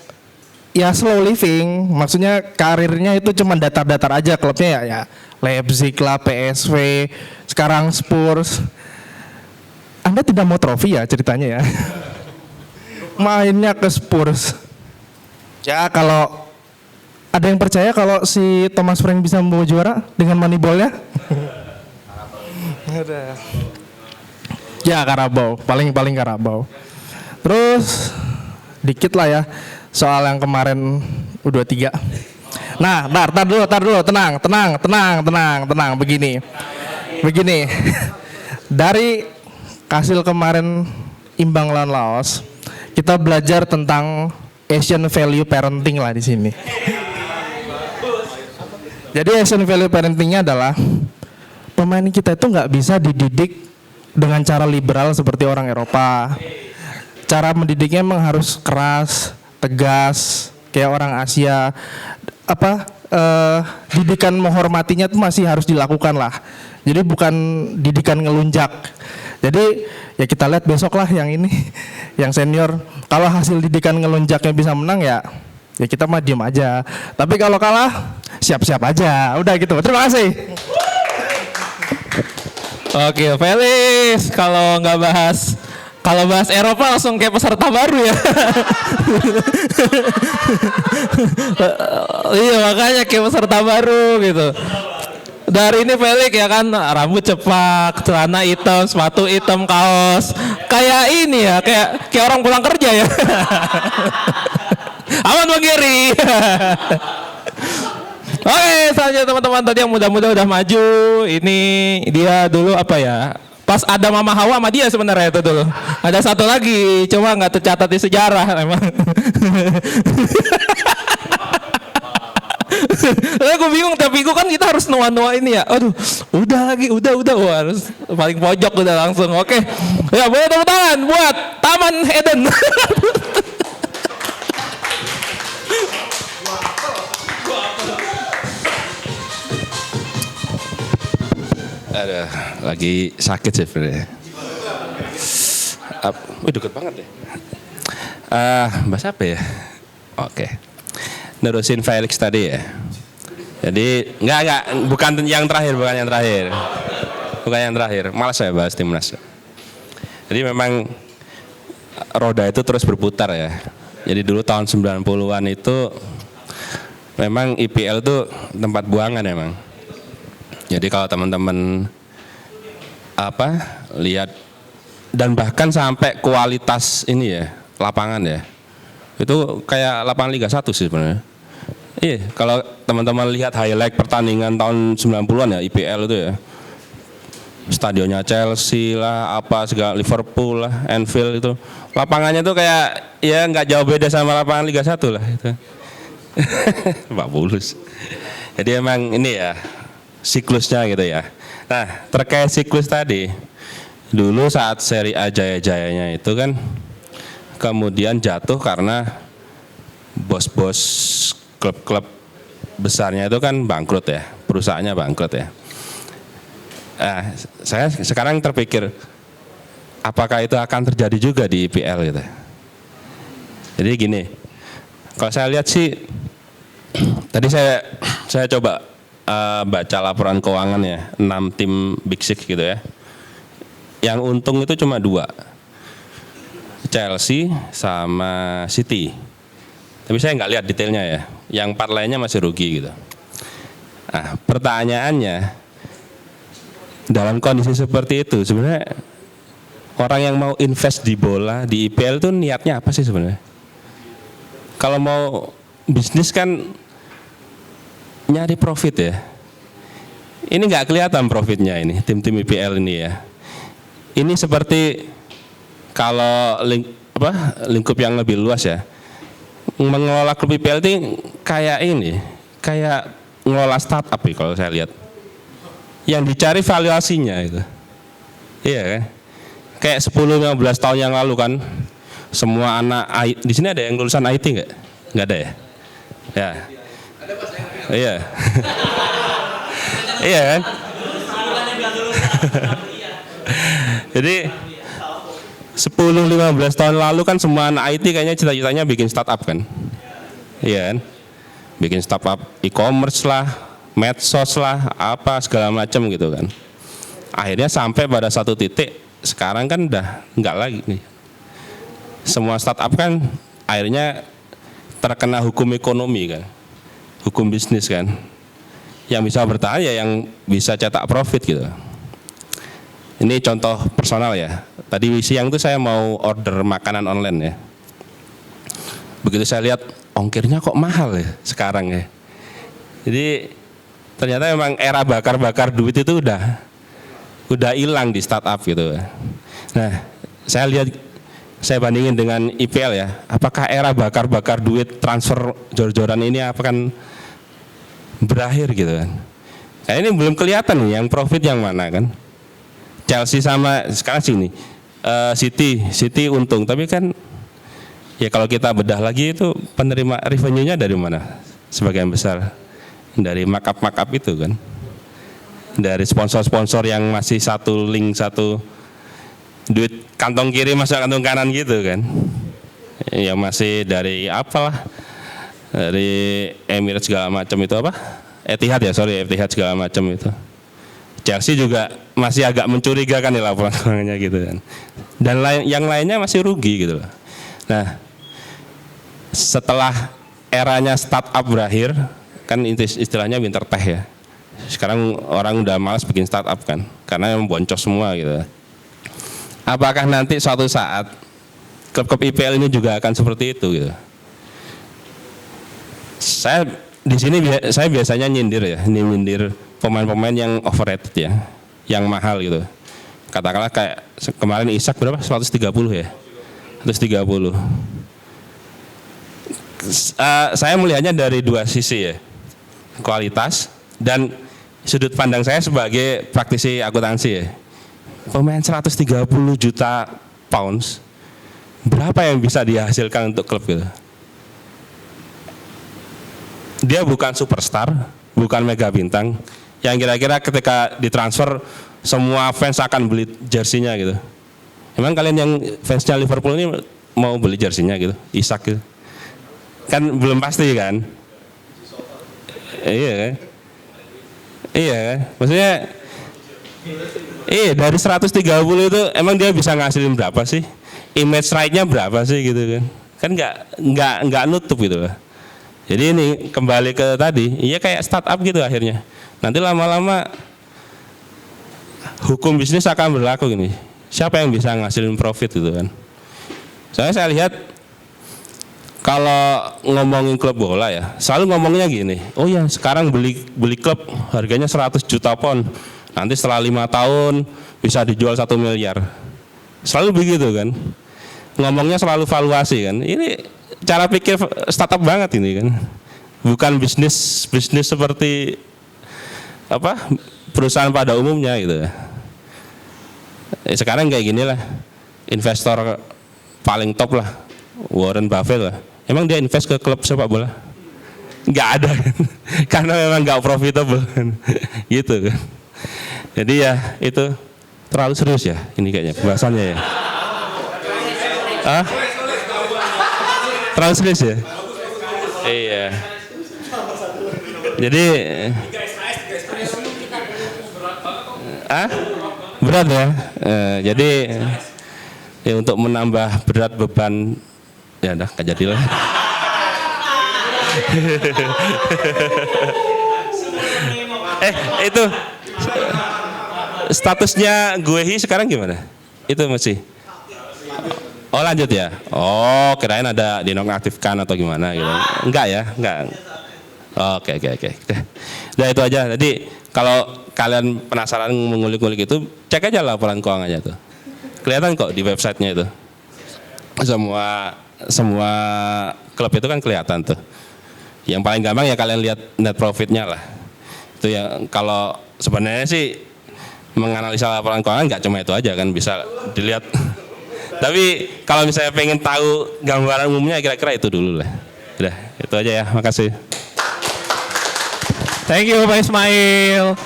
ya slow living, maksudnya karirnya itu cuma datar-datar aja klubnya ya Leipzig lah, PSV, sekarang Spurs. Anda tidak mau trofi ya ceritanya ya? Mainnya ke Spurs. Ya kalau ada yang percaya kalau si Thomas Frank bisa membawa juara dengan Moneyball-nya? Ya Carabao, paling Carabao. Terus dikit lah ya soal yang kemarin U23. Nah, tar dulu, tenang. Begini. Dari hasil kemarin imbang lawan Laos, kita belajar tentang Asian value parenting lah di sini. Jadi Asian value parentingnya adalah pemain kita itu nggak bisa dididik dengan cara liberal seperti orang Eropa. Cara mendidiknya memang harus keras, tegas, kayak orang Asia. Didikan menghormatinya itu masih harus dilakukan lah. Jadi bukan didikan ngelunjak. Jadi ya kita lihat besok lah yang ini, yang senior. Kalau hasil didikan ngelunjaknya bisa menang ya kita mah diem aja. Tapi kalau kalah siap-siap aja. Udah gitu. Terima kasih. Oke, Felix, kalau bahas Eropa langsung kayak peserta baru ya. Iya makanya kayak peserta baru gitu. Dari ini Felix ya kan, rambut cepak, celana hitam, sepatu hitam, kaos. Kayak ini ya, kayak orang pulang kerja ya. Aman Bang Geri. Oke, selanjutnya teman-teman tadi yang muda-muda udah maju. Ini dia dulu apa ya? Pas ada Mama Hawa sama dia sebenarnya itu dulu. Ada satu lagi, cuma nggak tercatat di sejarah emang. Aku bingung, tapi gue kan kita harus nuan-nuan ini ya. Aduh, udah. Wah, harus paling pojok udah langsung. Oke. Ya, boleh tepuk tangan buat Taman Eden. Aduh, lagi sakit sih sebenarnya. Deket banget deh. Bahas apa ya? Oke. Nerusin Felix tadi ya. Jadi bukan yang terakhir. Malas saya bahas timnas. Jadi memang roda itu terus berputar ya. Jadi dulu tahun 90-an itu memang IPL itu tempat buangan emang. Jadi kalau teman-teman lihat dan bahkan sampai kualitas ini ya lapangan ya, itu kayak lapangan Liga 1 sih sebenarnya. Iya, kalau teman-teman lihat highlight pertandingan tahun 90-an ya IPL itu ya, stadionnya Chelsea lah, segala Liverpool lah, Anfield itu, lapangannya tuh kayak ya nggak jauh beda sama lapangan Liga 1 lah itu. Pak Bulus. Jadi emang ini ya siklusnya gitu ya. Nah, terkait siklus tadi, dulu saat Serie A jaya-jayanya itu kan kemudian jatuh karena bos-bos klub-klub besarnya itu kan bangkrut ya, perusahaannya bangkrut ya. Nah, saya sekarang terpikir apakah itu akan terjadi juga di IPL gitu. Jadi gini, kalau saya lihat sih, tadi saya coba baca laporan keuangan ya, 6 tim Big Six gitu ya. Yang untung itu cuma 2, Chelsea sama City. Tapi saya nggak lihat detailnya ya. Yang 4 lainnya masih rugi gitu. Nah, pertanyaannya, dalam kondisi seperti itu sebenarnya orang yang mau invest di bola di IPL itu niatnya apa sih sebenarnya? Kalau mau bisnis kan nyari profit ya. Ini nggak kelihatan profitnya ini tim-tim IPL ini ya. Ini seperti kalau lingkup yang lebih luas ya. Mengelola klub IPL ini kayak ini, kayak ngelola startup ya kalau saya lihat. Yang dicari valuasinya itu. Iya kan? Kayak 10-15 tahun yang lalu kan semua anak di sini ada yang lulusan IT nggak? Nggak ada ya? Ya. Iya. Iya kan? Jadi 10-15 tahun lalu kan semua anak IT kayaknya cita-citanya bikin startup kan? Iya kan? Bikin startup e-commerce lah, medsos lah, segala macam gitu kan. Akhirnya sampai pada satu titik, sekarang kan udah nggak lagi nih. Semua startup kan akhirnya terkena hukum ekonomi kan, hukum bisnis kan. Yang bisa bertahan ya yang bisa cetak profit gitu. Ini contoh personal ya. Tadi siang itu saya mau order makanan online ya. Begitu saya lihat ongkirnya kok mahal ya sekarang ya. Jadi ternyata memang era bakar-bakar duit itu udah hilang di startup gitu. Nah, saya bandingin dengan IPL ya. Apakah era bakar-bakar duit transfer jor-joran ini akan berakhir gitu kan? Nah, ini belum kelihatan nih yang profit yang mana kan? Chelsea sama sekarang sini City untung, tapi kan ya kalau kita bedah lagi itu penerima revenue-nya dari mana? Sebagian besar dari markup itu kan, dari sponsor-sponsor yang masih satu link, satu duit kantong kiri masuk kantong kanan gitu kan, yang masih dari dari Emirates segala macam itu Etihad segala macam itu. Chelsea juga masih agak mencurigakan di laporan keuangannya gitu kan, dan yang lainnya masih rugi gitu loh. Nah, setelah eranya startup berakhir, kan istilahnya winter teh ya. Sekarang orang udah malas bikin startup kan, karena memang boncos semua gitu. Apakah nanti suatu saat klub-klub IPL ini juga akan seperti itu gitu? Saya di sini saya biasanya nyindir pemain-pemain yang overrated ya, yang mahal gitu. Katakanlah kayak kemarin Isak berapa? 130 ya? 130. Saya melihatnya dari dua sisi ya, kualitas dan sudut pandang saya sebagai praktisi akuntansi ya. Pemain 130 juta pounds, berapa yang bisa dihasilkan untuk klub gitu? Dia bukan superstar, bukan mega bintang, yang kira-kira ketika ditransfer semua fans akan beli jersinya gitu. Emang kalian yang fansnya Liverpool ini mau beli jersinya gitu, Isak gitu? Kan belum pasti kan? Iya kan? Iya kan? Maksudnya dari 130 itu emang dia bisa ngasilin berapa sih? Image right-nya berapa sih gitu kan? Kan nggak nutup gitu lah. Jadi ini kembali ke tadi, iya kayak startup gitu akhirnya. Nanti lama-lama hukum bisnis akan berlaku gini. Siapa yang bisa ngasilin profit gitu kan? Soalnya saya lihat kalau ngomongin klub bola ya, selalu ngomongnya gini. Oh ya, sekarang beli klub harganya 100 juta pound. Nanti setelah 5 tahun bisa dijual 1 miliar. Selalu begitu kan? Ngomongnya selalu valuasi kan? Ini cara pikir startup banget ini kan? Bukan bisnis seperti apa perusahaan pada umumnya gitu. Sekarang kayak gini lah, investor paling top lah, Warren Buffett lah. Emang dia invest ke klub sepak bola? Nggak ada kan? Karena memang nggak profitable kan? Gitu kan. Jadi ya itu terlalu serius ya ini kayaknya pembahasannya ya. Terlalu serius ya? Iya. Jadi berat ya. Jadi ya untuk menambah berat beban ya udah nggak jadi lah. Itu statusnya Guehi sekarang gimana? Itu masih? Oh lanjut ya? Oh kirain ada dinonaktifkan atau gimana gitu. Enggak ya? Enggak. Oke. Udah itu aja. Jadi kalau kalian penasaran mengulik-ngulik itu, cek aja laporan keuangannya tuh. Kelihatan kok di websitenya itu. Semua klub itu kan kelihatan tuh. Yang paling gampang ya kalian lihat net profitnya lah. Itu ya kalau sebenarnya sih menganalisa laporan keuangan nggak cuma itu aja kan, bisa dilihat. Tapi kalau misalnya pengen tahu gambaran umumnya kira-kira itu dulu lah. Udah, itu aja ya. Makasih. Thank you Pak Ismail.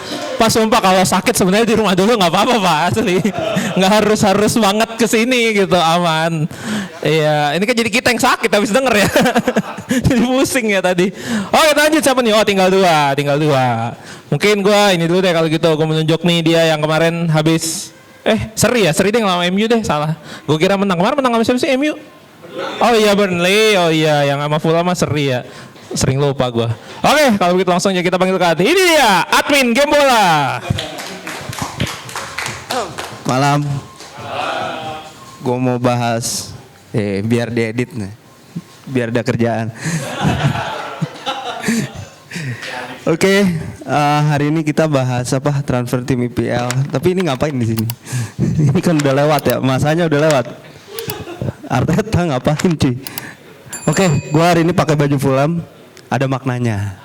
Pak sumpah kalau sakit sebenarnya di rumah dulu nggak apa-apa Pak, asli. Nggak harus banget kesini gitu, aman. Iya, ini kan jadi kita yang sakit habis denger ya. Jadi pusing ya tadi. Oh kita lanjut siapa nih? Oh tinggal dua. Mungkin gua ini dulu deh kalau gitu. Gua menunjuk nih dia yang kemarin habis Seri deh ngelawan MU deh, salah. Gua kira menang. Kemarin menang sama siapa sih MU? Oh iya Burnley, oh iya yang sama Fulham mah Seri ya. Sering lupa gue. Oke, kalau begitu langsung aja kita panggil ke hati. Ini dia, admin Game Bola. Malam. Gue mau bahas, biar diedit nih, biar ada kerjaan. Oke, hari ini kita bahas transfer tim IPL. Tapi ini ngapain di sini? Ini kan udah lewat ya, masanya udah lewat. Arteta ngapain cuy? Oke, gue hari ini pakai baju Fulham. Ada maknanya.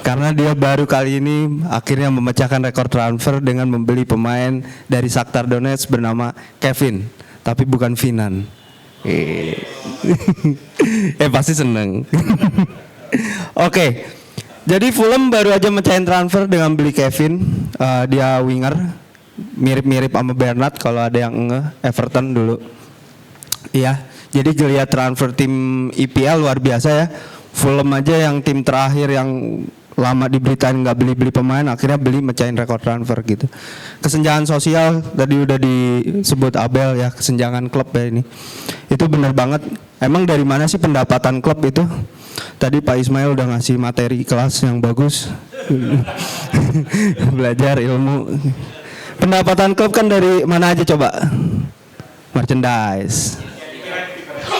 Karena dia baru kali ini akhirnya memecahkan rekor transfer dengan membeli pemain dari Shakhtar Donetsk bernama Kevin, tapi bukan Finan. Pasti seneng. Oke. Jadi Fulham baru aja mecahin transfer dengan beli Kevin. Dia winger, mirip-mirip sama Bernat kalau ada yang Everton dulu. Iya. Jadi geliat transfer tim IPL luar biasa ya. Fulham aja yang tim terakhir yang lama diberitain nggak beli pemain, akhirnya beli mecahin rekor transfer gitu. Kesenjangan sosial tadi udah disebut Abel ya, kesenjangan klub ya ini. Itu benar banget. Emang dari mana sih pendapatan klub itu? Tadi Pak Ismail udah ngasih materi kelas yang bagus. Belajar ilmu. Pendapatan klub kan dari mana aja coba? Merchandise.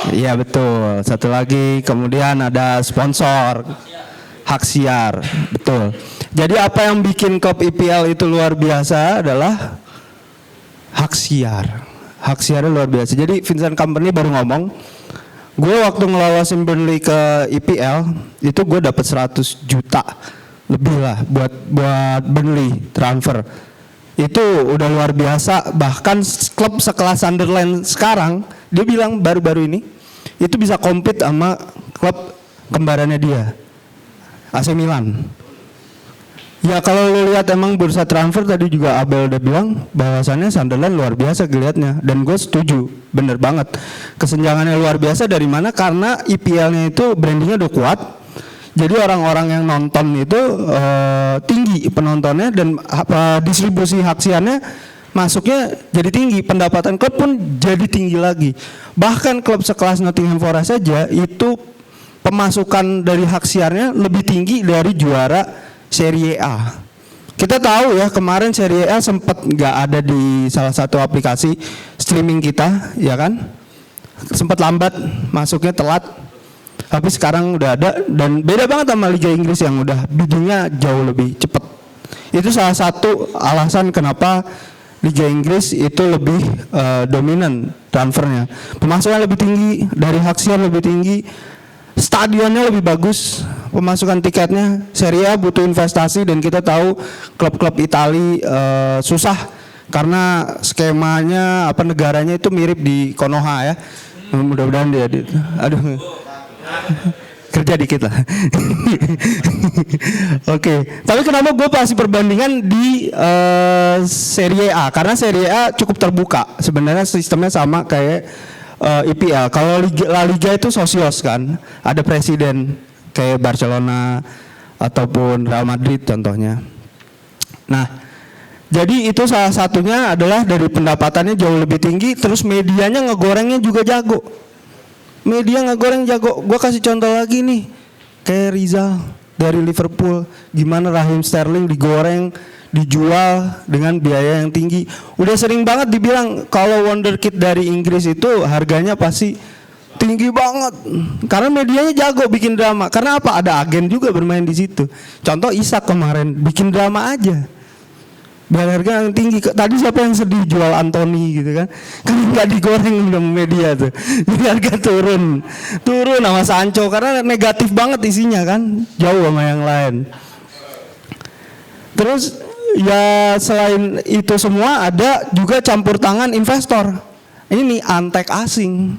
Iya betul. Satu lagi kemudian ada sponsor, hak siar, betul. Jadi apa yang bikin klub IPL itu luar biasa adalah hak siar. Hak siarnya luar biasa. Jadi Vincent Kompany baru ngomong, gue waktu ngelolosin Burnley ke IPL itu gue dapat 100 juta lebih lah buat Burnley transfer. Itu udah luar biasa. Bahkan klub sekelas Sunderland sekarang, dia bilang baru-baru ini itu bisa compete sama klub kembarannya dia, AC Milan. Ya kalau lu lihat emang bursa transfer tadi juga Abel udah bilang bahwasannya Sunderland luar biasa geliatnya, dan gue setuju, bener banget. Kesenjangannya luar biasa dari mana? Karena IPL-nya itu brandingnya udah kuat. Jadi orang-orang yang nonton itu tinggi penontonnya, dan distribusi hak siarnya masuknya jadi tinggi, pendapatan klub pun jadi tinggi lagi. Bahkan klub sekelas Nottingham Forest saja itu pemasukan dari hak siarnya lebih tinggi dari juara Serie A. Kita tahu ya kemarin Serie A sempat nggak ada di salah satu aplikasi streaming kita, ya kan? Sempat lambat, masuknya telat. Tapi sekarang udah ada dan beda banget sama Liga Inggris yang udah biddingnya jauh lebih cepat. Itu salah satu alasan kenapa Liga Inggris itu lebih dominan transfernya. Pemasukan lebih tinggi, dari hak siar lebih tinggi, stadionnya lebih bagus, pemasukan tiketnya. Serie A butuh investasi dan kita tahu klub-klub Itali susah karena skemanya negaranya itu mirip di Konoha ya. Mudah-mudahan dia aduh kerja dikit lah. Oke. Tapi kenapa gue pasti perbandingan di Serie A? Karena Serie A cukup terbuka. Sebenarnya sistemnya sama kayak IPL. Kalau La Liga itu sosios kan, ada presiden kayak Barcelona ataupun Real Madrid contohnya. Nah, jadi itu salah satunya adalah dari pendapatannya jauh lebih tinggi, terus medianya ngegorengnya juga jago. Media ngegoreng jago. Gue kasih contoh lagi nih, kayak Rizal dari Liverpool, gimana Raheem Sterling digoreng, dijual dengan biaya yang tinggi. Udah sering banget dibilang kalau wonderkid dari Inggris itu harganya pasti tinggi banget karena medianya jago bikin drama. Karena apa? Ada agen juga bermain di situ. Contoh Isak kemarin bikin drama aja, biar harga yang tinggi. Tadi siapa yang sedih jual Anthony gitu kan? Kan nggak digoreng sama media tuh, jadi harga turun sama Sancho karena negatif banget isinya kan, jauh sama yang lain. Terus ya selain itu semua ada juga campur tangan investor. Ini nih antek asing,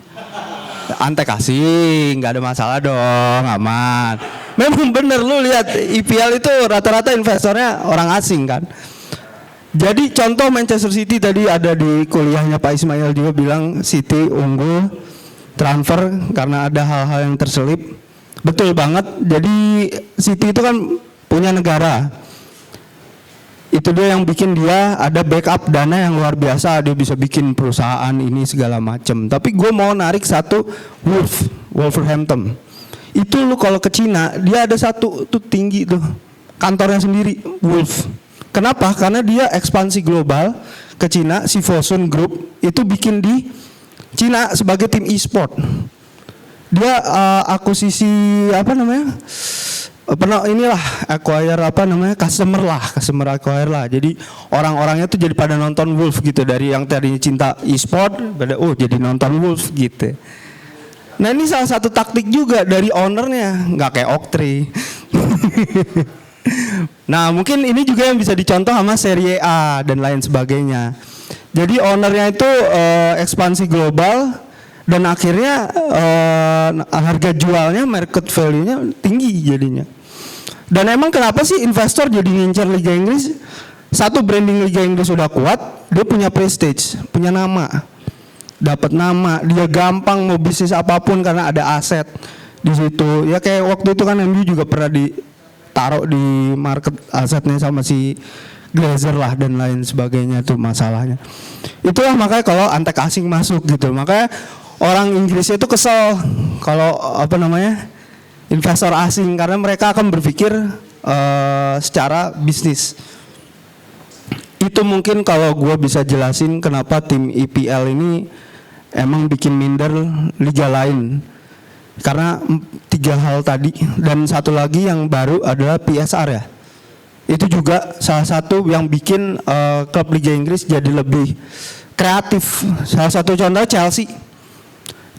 nggak ada masalah dong, aman. Memang bener lu lihat IPL itu rata-rata investornya orang asing kan. Jadi contoh Manchester City tadi ada di kuliahnya Pak Ismail juga bilang City unggul transfer karena ada hal-hal yang terselip. Betul banget. Jadi City itu kan punya negara. Itu dia yang bikin dia ada backup dana yang luar biasa. Dia bisa bikin perusahaan ini segala macam. Tapi gue mau narik satu Wolverhampton. Itu lu kalau ke Cina dia ada satu tuh tinggi tuh kantornya sendiri Wolf. Kenapa? Karena dia ekspansi global ke Cina, si Fosun Group itu bikin di Cina sebagai tim e-sport. Dia akuisisi customer acquire lah. Jadi orang-orangnya tuh jadi pada nonton Wolf gitu, dari yang tadinya cinta e-sport pada jadi nonton Wolf gitu. Nah ini salah satu taktik juga dari ownernya, nggak kayak Oktri. Nah mungkin ini juga yang bisa dicontoh sama Serie A dan lain sebagainya. Jadi ownernya itu ekspansi global dan akhirnya harga jualnya, market value-nya tinggi jadinya. Dan emang kenapa sih investor jadi ngincer Liga Inggris? Satu, branding Liga Inggris sudah kuat, dia punya prestige, punya nama, dapat nama, dia gampang mau bisnis apapun karena ada aset di situ. Ya kayak waktu itu kan MU juga pernah ditaruh di market asetnya sama si Glazer lah dan lain sebagainya tuh masalahnya. Itulah makanya kalau antek asing masuk gitu, makanya orang Inggris itu kesel kalau investor asing karena mereka akan berpikir secara bisnis. Itu mungkin kalau gue bisa jelasin kenapa tim IPL ini emang bikin minder liga lain. Karena 3 hal tadi dan satu lagi yang baru adalah PSR ya. Itu juga salah satu yang bikin klub Liga Inggris jadi lebih kreatif. Salah satu contoh Chelsea.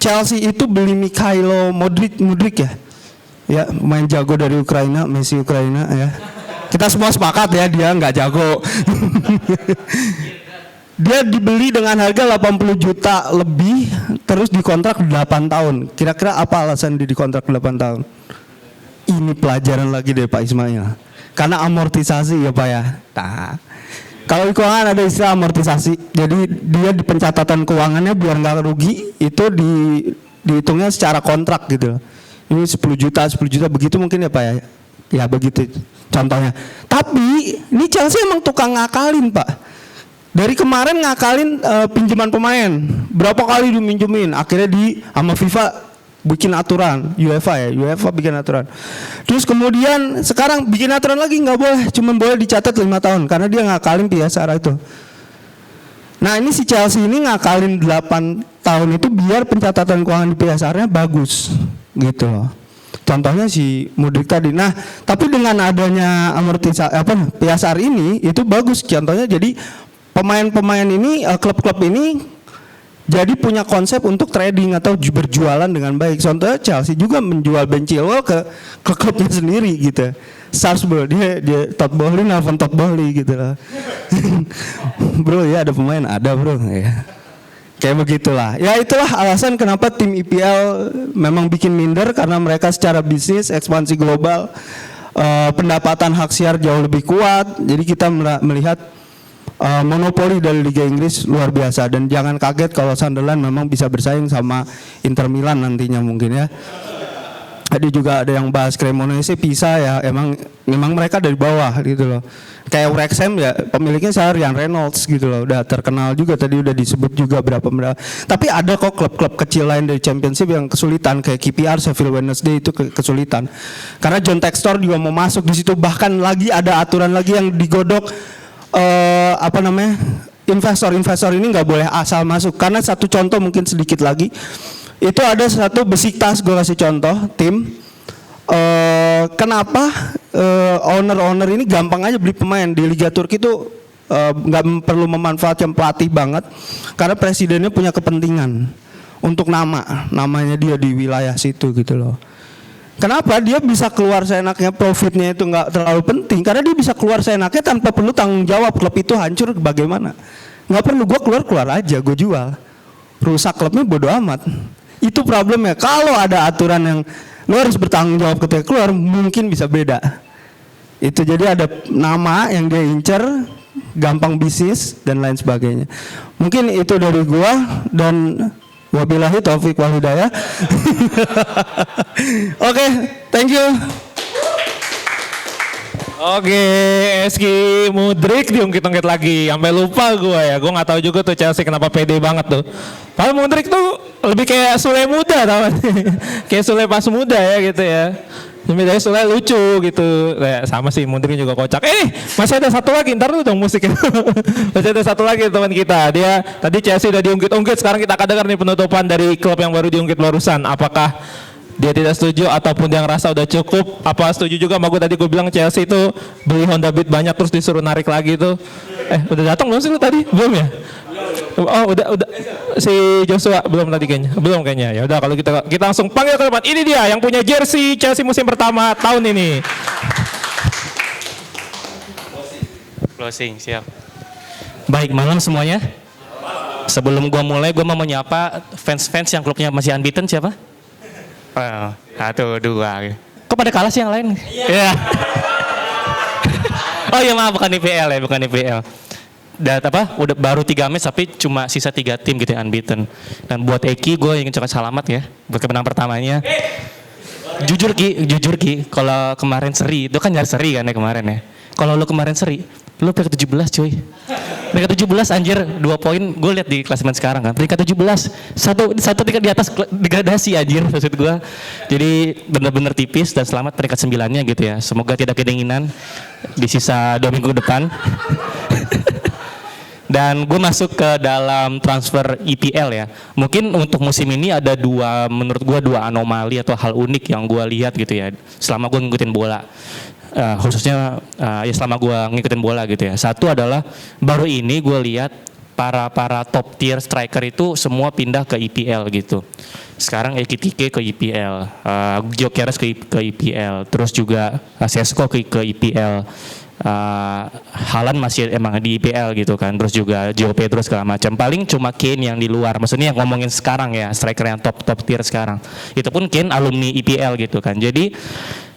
Chelsea itu beli Mikhailo Mudryk ya. Ya, main jago dari Ukraina, Messi Ukraina ya. Kita semua sepakat ya dia nggak jago. Dia dibeli dengan harga 80 juta lebih, terus dikontrak 8 tahun. Kira-kira apa alasan dia dikontrak 8 tahun? Ini pelajaran lagi dari Pak Ismail. Karena amortisasi ya Pak ya. Nah, kalau di keuangan ada istilah amortisasi. Jadi dia di pencatatan keuangannya biar nggak rugi, itu dihitungnya secara kontrak gitu. Ini 10 juta begitu mungkin ya Pak ya. Ya begitu contohnya. Tapi ini Chelsea emang tukang ngakalin Pak. Dari kemarin ngakalin pinjaman pemain, berapa kali diminjemin, akhirnya sama FIFA bikin aturan UEFA bikin aturan. Terus kemudian sekarang bikin aturan lagi nggak boleh, cuma boleh dicatat 5 tahun karena dia ngakalin PSR itu. Nah ini si Chelsea ini ngakalin 8 tahun itu biar pencatatan keuangan di PSR-nya bagus gitu loh. Contohnya si Mudryk tadi. Nah tapi dengan adanya PSR ini itu bagus. Contohnya jadi pemain-pemain ini, klub-klub ini jadi punya konsep untuk trading atau berjualan dengan baik. Contohnya Chelsea juga menjual Ben Chilwell ke klubnya sendiri gitu. Salzburg dia Todd Boehly nelfon Todd Boehly gitu loh. Bro ya ada pemain ada bro ya. Kayak begitulah. Ya itulah alasan kenapa tim IPL memang bikin minder karena mereka secara bisnis ekspansi global pendapatan hak siar jauh lebih kuat. Jadi kita melihat monopoli dari Liga Inggris luar biasa dan jangan kaget kalau Sunderland memang bisa bersaing sama Inter Milan nantinya mungkin ya. Tadi juga ada yang bahas Cremonese pisah ya, memang mereka dari bawah gitu loh. Kayak Wrexham ya pemiliknya saya Ryan Reynolds gitu loh, udah terkenal juga tadi udah disebut juga berapa. Tapi ada kok klub-klub kecil lain dari Championship yang kesulitan kayak KPR, Sheffield Wednesday itu kesulitan. Karena John Textor juga mau masuk di situ, bahkan lagi ada aturan lagi yang digodok investor ini nggak boleh asal masuk. Karena satu contoh mungkin sedikit lagi. Itu ada satu Besiktas, gue kasih contoh tim kenapa owner ini gampang aja beli pemain di Liga Turki itu nggak perlu memanfaatkan pelatih banget karena presidennya punya kepentingan untuk namanya dia di wilayah situ gitu loh. Kenapa dia bisa keluar seenaknya, profitnya itu nggak terlalu penting karena dia bisa keluar seenaknya tanpa perlu tanggung jawab klub itu hancur bagaimana, nggak perlu gue keluar aja gue jual, rusak klubnya bodo amat. Itu problemnya. Kalau ada aturan yang lu harus bertanggung jawab ketika keluar, mungkin bisa beda. Itu jadi ada nama yang dia incer, gampang bisnis dan lain sebagainya. Mungkin itu dari gua dan wabillahi taufik wal hidayah. Oke, thank you. Oke, Eski Mudryk diungkit-ungkit lagi, sampai lupa gue ya. Gue nggak tahu juga tuh Chelsea kenapa pede banget tuh. Padahal Mudryk tuh lebih kayak Sule muda, tau kan? Kayak Sule pas muda ya gitu ya. Sebenarnya Sule lucu gitu. Kayak sama sih Mudryk juga kocak. Masih ada satu lagi, ntar dulu dong musiknya. Masih ada satu lagi teman kita. Dia tadi Chelsea udah diungkit-ungkit, sekarang kita akan dengar nih penutupan dari klub yang baru diungkit barusan. Apakah dia tidak setuju ataupun dia ngerasa udah cukup? Apa setuju juga sama gue tadi gue bilang Chelsea itu beli Honda Beat banyak terus disuruh narik lagi itu. Udah datang belum sih lu tadi? Belum ya? Oh udah si Joshua belum tadi kayaknya. Belum kayaknya. Ya udah kalau kita langsung panggil ke depan. Ini dia yang punya jersey Chelsea musim pertama tahun ini. Closing, siap. Baik, malam semuanya. Sebelum gua mulai gua mau menyapa fans-fans yang klubnya masih unbeaten siapa? 1, 2. Kok pada kalah sih yang lain? Iya. Oh iya maaf, bukan IPL ya, bukan IPL. Dan udah baru 3 match tapi cuma sisa 3 tim gitu ya unbeaten. Dan buat Eki gue ingin ucapkan selamat ya buat kemenangan pertamanya. Jujur Ki, kalau kemarin seri, itu kan nyari seri kan ya kemarin ya. Kalau lu kemarin seri, lu peringkat 17 cuy. Peringkat 17 anjir, 2 poin. Gue lihat di klasemen sekarang kan. Peringkat 17. Satu tingkat di atas degradasi anjir maksud gue. Jadi benar-benar tipis dan selamat peringkat 9-nya gitu ya. Semoga tidak kedinginan di sisa 2 minggu depan. Dan gue masuk ke dalam transfer IPL ya. Mungkin untuk musim ini ada menurut gue dua anomali atau hal unik yang gue lihat gitu ya. Selama gue ngikutin bola. Khususnya ya selama gue ngikutin bola gitu ya. Satu adalah baru ini gue lihat para top tier striker itu semua pindah ke IPL gitu. Sekarang Ekitike ke IPL, Gyökeres ke IPL, terus juga Sesko ke IPL. Haaland masih emang di IPL gitu kan, terus juga Joe Pedro segala macam. Paling cuma Kane yang di luar, maksudnya yang ngomongin sekarang ya, striker yang top tier sekarang. Itu pun Kane alumni IPL gitu kan. Jadi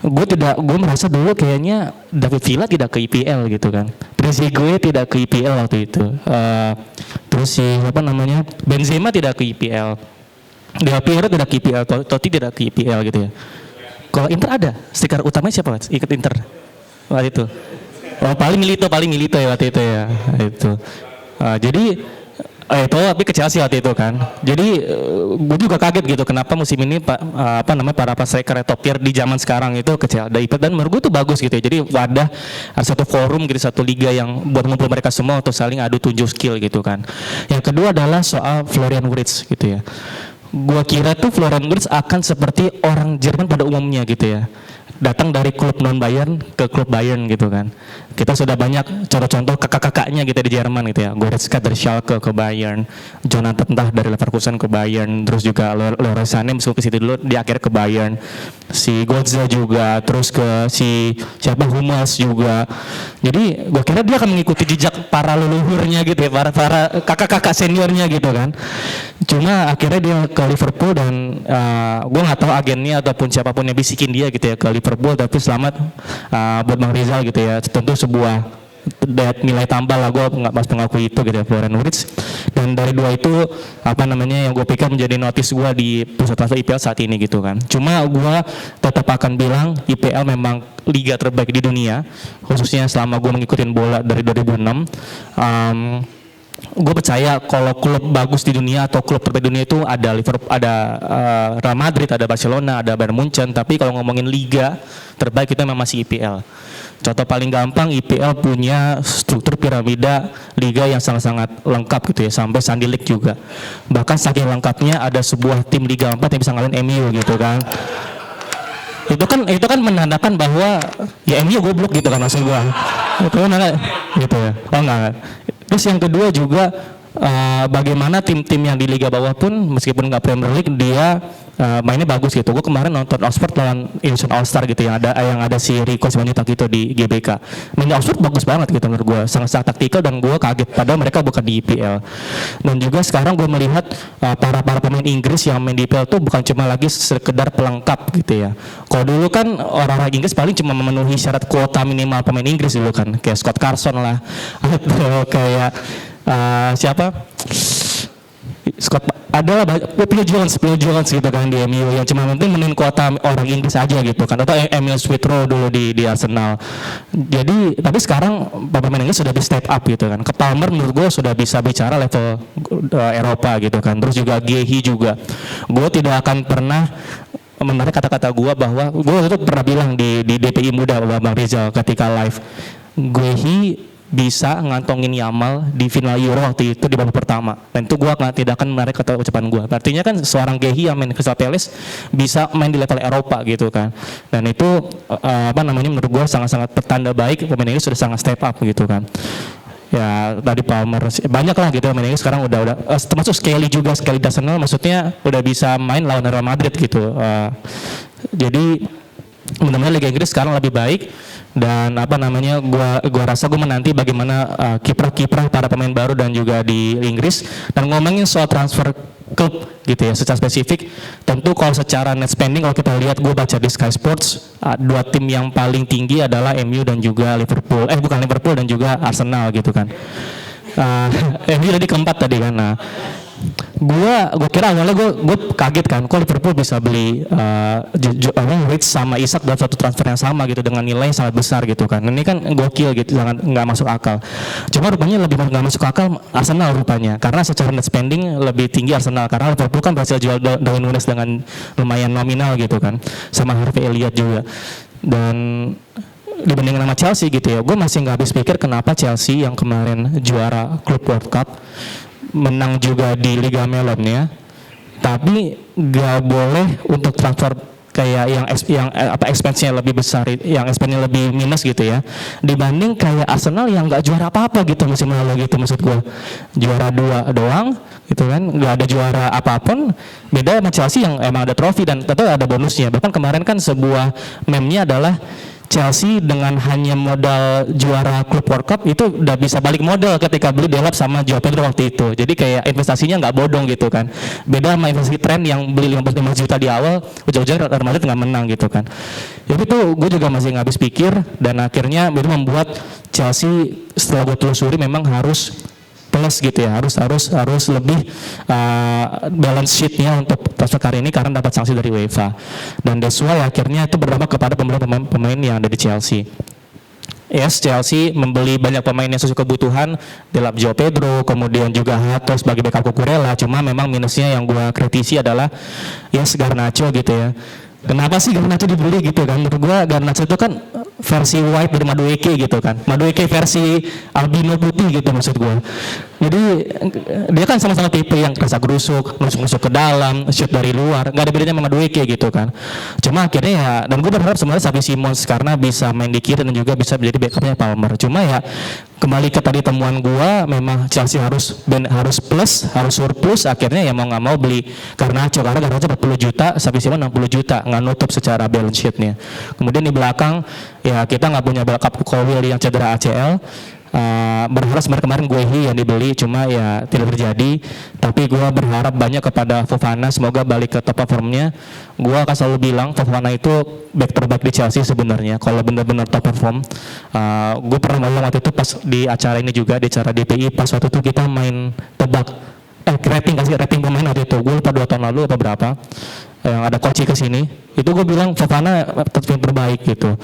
gue merasa dulu kayaknya David Villa tidak ke IPL gitu kan. Trezeguet tidak ke IPL waktu itu. Terus si Benzema tidak ke IPL. Del Piero tidak ke IPL, Totti tidak ke IPL gitu ya. Kalau Inter ada, stiker utamanya siapa ikut Inter waktu itu? Oh, paling Milito ya waktu itu ya. Itu. Jadi Itu tapi ke Chelsea waktu itu kan. Jadi gue juga kaget gitu kenapa musim ini para striker top tier di zaman sekarang itu ke Chelsea dan menurut gue tuh bagus gitu ya. Jadi ada satu forum gitu, satu liga yang buat ngumpul mereka semua untuk saling adu tunjuk skill gitu kan. Yang kedua adalah soal Florian Wirtz gitu ya. Gua kira tuh Florian Wirtz akan seperti orang Jerman pada umumnya gitu ya. Datang dari klub non Bayern ke klub Bayern gitu kan. Kita sudah banyak contoh-contoh kakak-kakaknya gitu di Jerman gitu ya. Goretzka dari Schalke ke Bayern, Jonathan Tah dari Leverkusen ke Bayern, terus juga Leroy Sané meskipun ke situ dulu di akhir ke Bayern. Si Götze juga, terus ke si siapa Hummels juga. Jadi gua kira dia akan mengikuti jejak para leluhurnya gitu ya, para kakak-kakak seniornya gitu kan. Cuma akhirnya dia ke Liverpool dan gue nggak tahu agennya ataupun siapapun yang bisikin dia gitu ya ke Liverpool, tapi selamat buat Bang Rizal gitu ya. Tentu sebuah nilai tambah lah, gue nggak pas mengakui itu gitu ya Florian Wirtz. Dan dari dua itu yang gue pikir menjadi notice gue di pusat transfer IPL saat ini gitu kan. Cuma gue tetap akan bilang IPL memang liga terbaik di dunia, khususnya selama gue mengikutin bola dari 2006. Gue percaya kalau klub bagus di dunia atau klub terbaik di dunia itu ada Liverpool, ada Real Madrid, ada Barcelona, ada Bayern Munchen. Tapi kalau ngomongin liga terbaik itu memang masih IPL. Contoh paling gampang, IPL punya struktur piramida liga yang sangat-sangat lengkap gitu ya, sampai Sunday League juga. Bahkan saking lengkapnya ada sebuah tim Liga 4 yang bisa ngalahin MU gitu kan. Itu kan menandakan bahwa ya MU goblok gitu kan maksud gua. Itu kan gitu ya. Oh enggak. Terus yang kedua juga bagaimana tim-tim yang di liga bawah pun meskipun nggak Premier League dia mainnya bagus gitu. Gue kemarin nonton Oxford lawan Indonesian All Star gitu yang ada si Rico Simanjuntak gitu di GBK. Mainnya Oxford bagus banget gitu menurut gue, sangat taktikal dan gue kaget padahal mereka bukan di IPL. Dan juga sekarang gue melihat para pemain Inggris yang main di IPL tuh bukan cuma lagi sekedar pelengkap gitu ya. Kalau dulu kan orang-orang Inggris paling cuma memenuhi syarat kuota minimal pemain Inggris dulu kan, kayak Scott Carson lah atau kayak siapa Scott adalah Phil Jones gitu kan di MU yang cuma penting memenuhi kuota orang Inggris aja gitu kan, atau Emil Smith Rowe dulu di Arsenal. Jadi tapi sekarang pemain Inggris sudah di step up gitu kan. Ke Palmer menurut gue sudah bisa bicara level Eropa gitu kan. Terus juga Gehi juga. Gue tidak akan pernah menarik kata-kata gue bahwa gue itu pernah bilang di DPI Muda Bang Rizal ketika live, Gehi bisa ngantongin Yamal di final Euro waktu itu di babak pertama, dan itu gue tidak akan menarik kata ucapan gue. Artinya kan seorang Gehi yang main Crystal Palace bisa main di level Eropa gitu kan, dan itu menurut gue sangat-sangat pertanda baik pemain ini sudah sangat step up gitu kan. Ya tadi Palmer banyak lah gitu pemain ini sekarang udah termasuk Skelly Arsenal maksudnya udah bisa main lawan Real Madrid gitu. Jadi mudah-mudahan Liga Inggris sekarang lebih baik. Dan gua rasa gue menanti bagaimana kiprah-kiprah para pemain baru dan juga di Inggris. Dan ngomongin soal transfer klub gitu ya secara spesifik, tentu kalau secara net spending kalau kita lihat, gue baca di Sky Sports dua tim yang paling tinggi adalah MU dan juga Liverpool, bukan Liverpool dan juga Arsenal gitu kan. MU tadi keempat tadi kan. Nah, gue kira awalnya gue kaget kan, kok Liverpool bisa beli Wirtz sama Isak dalam satu transfer yang sama gitu dengan nilai yang sangat besar gitu kan. Ini kan gokil gitu, sangat nggak masuk akal. Cuma rupanya lebih nggak masuk akal Arsenal rupanya, karena secara net spending lebih tinggi Arsenal, karena Liverpool kan berhasil jual Darwin Núñez dengan lumayan nominal gitu kan, sama Harvey Elliott juga. Dan dibandingkan sama Chelsea gitu ya, gue masih nggak habis pikir kenapa Chelsea yang kemarin juara Club World Cup, menang juga di Liga Melon ya, tapi nggak boleh untuk transfer kayak yang expense-nya lebih besar, yang expense-nya lebih minus gitu ya, dibanding kayak Arsenal yang nggak juara apa-apa gitu musim lalu gitu. Maksud gue juara 2 doang gitu kan, nggak ada juara apapun. Beda sama Chelsea yang emang ada trofi dan tentu ada bonusnya. Bahkan kemarin kan sebuah meme-nya adalah Chelsea dengan hanya modal juara Club World Cup itu udah bisa balik modal ketika beli Delap sama Joao Pedro waktu itu. Jadi kayak investasinya nggak bodong gitu kan. Beda sama investasi tren yang beli 15 juta di awal, ujung-ujungnya Real Madrid nggak menang gitu kan. Jadi itu gue juga masih nggak habis pikir, dan akhirnya itu membuat Chelsea setelah gue telusuri memang harus plus gitu ya, harus lebih balance sheet-nya untuk transfer kali ini karena dapat sanksi dari UEFA. Dan that's why akhirnya itu berdampak kepada pemain yang ada di Chelsea. yes Chelsea membeli banyak pemain yang sesuai kebutuhan, Delap Joao Pedro, kemudian juga Hato sebagai backup Cucurella. Cuma memang minusnya yang gua kritisi adalah yes Garnacho gitu ya. Kenapa sih Garnacho dibeli gitu kan? Menurut gua Garnacho itu kan versi white dari Madueke gitu kan. Madueke versi albino putih gitu maksud gua. Jadi dia kan sama-sama tipe yang kerasa gerusuk, masuk ke dalam, shoot dari luar, nggak ada bedanya sama Madueke gitu kan. Cuma akhirnya ya, dan gue berharap sebenarnya Xavi Simons karena bisa main di kiri dan juga bisa menjadi backupnya Palmer. Cuma ya kembali ke tadi temuan gua, memang Chelsea harus plus, harus surplus. Akhirnya ya mau nggak mau beli Garnacho karena Garnacho 40 juta, Xavi Simons 60 juta, nggak nutup secara balance sheet-nya. Kemudian di belakang ya kita nggak punya backup Colwill yang cedera ACL. Berharap sebenarnya kemarin Guehi yang dibeli, cuma ya tidak terjadi. Tapi gue berharap banyak kepada Fofana, semoga balik ke top performnya. Gue akan selalu bilang Fofana itu back terbaik di Chelsea sebenarnya kalau benar-benar top perform. Gue pernah ngomong waktu itu pas di acara ini juga, di acara DPI, pas waktu itu kita main tebak rating pemain waktu itu. Gue lupa 2 tahun lalu atau berapa, yang ada Koci ke sini. Itu gue bilang Fofana tetap terbaik gitu.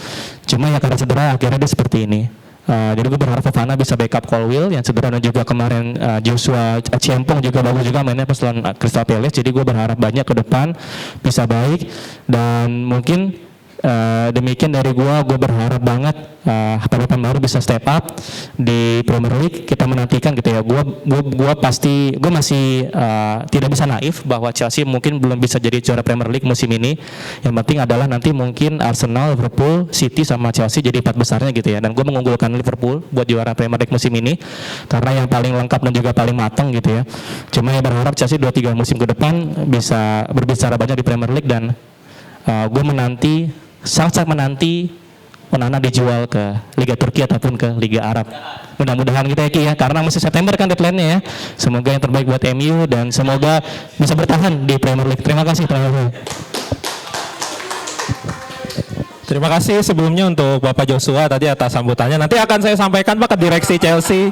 Cuma ya karena cedera akhirnya dia seperti ini. Jadi gue berharap Fofana bisa backup Colwill yang cedera, dan juga kemarin Joshua Ciempong juga bagus juga mainnya pas lawan Crystal Palace. Jadi gue berharap banyak ke depan bisa baik, dan mungkin demikian dari gue berharap banget harapan baru bisa step up di Premier League. Kita menantikan gitu ya. Gue masih tidak bisa naif bahwa Chelsea mungkin belum bisa jadi juara Premier League musim ini. Yang penting adalah nanti mungkin Arsenal, Liverpool, City sama Chelsea jadi 4 besarnya gitu ya. Dan gue mengunggulkan Liverpool buat juara Premier League musim ini karena yang paling lengkap dan juga paling matang gitu ya. Cuma ya berharap Chelsea 2-3 musim ke depan bisa berbicara banyak di Premier League, dan gue sangat menanti Onana dijual ke Liga Turki ataupun ke Liga Arab. Mudah-mudahan gitu ya Ki ya, karena masih September kan deadline-nya ya. Semoga yang terbaik buat MU dan semoga bisa bertahan di Premier League. Terima kasih teman-teman. Terima kasih sebelumnya untuk Bapak Joshua tadi atas sambutannya. Nanti akan saya sampaikan Pak ke direksi Chelsea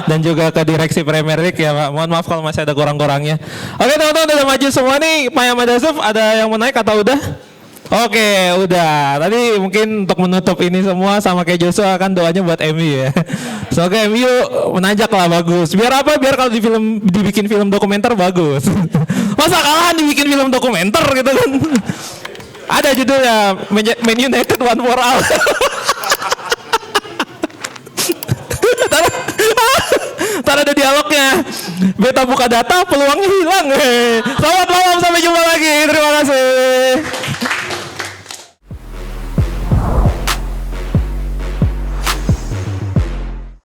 dan juga ke direksi Premier League ya Pak. Mohon maaf kalau masih ada kurang-kurangnya. Oke teman-teman, udah maju semua nih. Pak Ahmad Yusuf, ada yang mau naik atau udah? Oke, udah. Tadi mungkin untuk menutup ini semua sama kayak Joshua kan doanya buat MU ya. Semoga MU menanjak lah, bagus. Biar apa? Biar kalau dibikin film dokumenter bagus. Masa kalah dibikin film dokumenter gitu kan? Ada judulnya Man United One for All. Ntar ada dialognya. Beta buka data, peluangnya hilang. Selamat malam, sampai jumpa lagi. Terima kasih.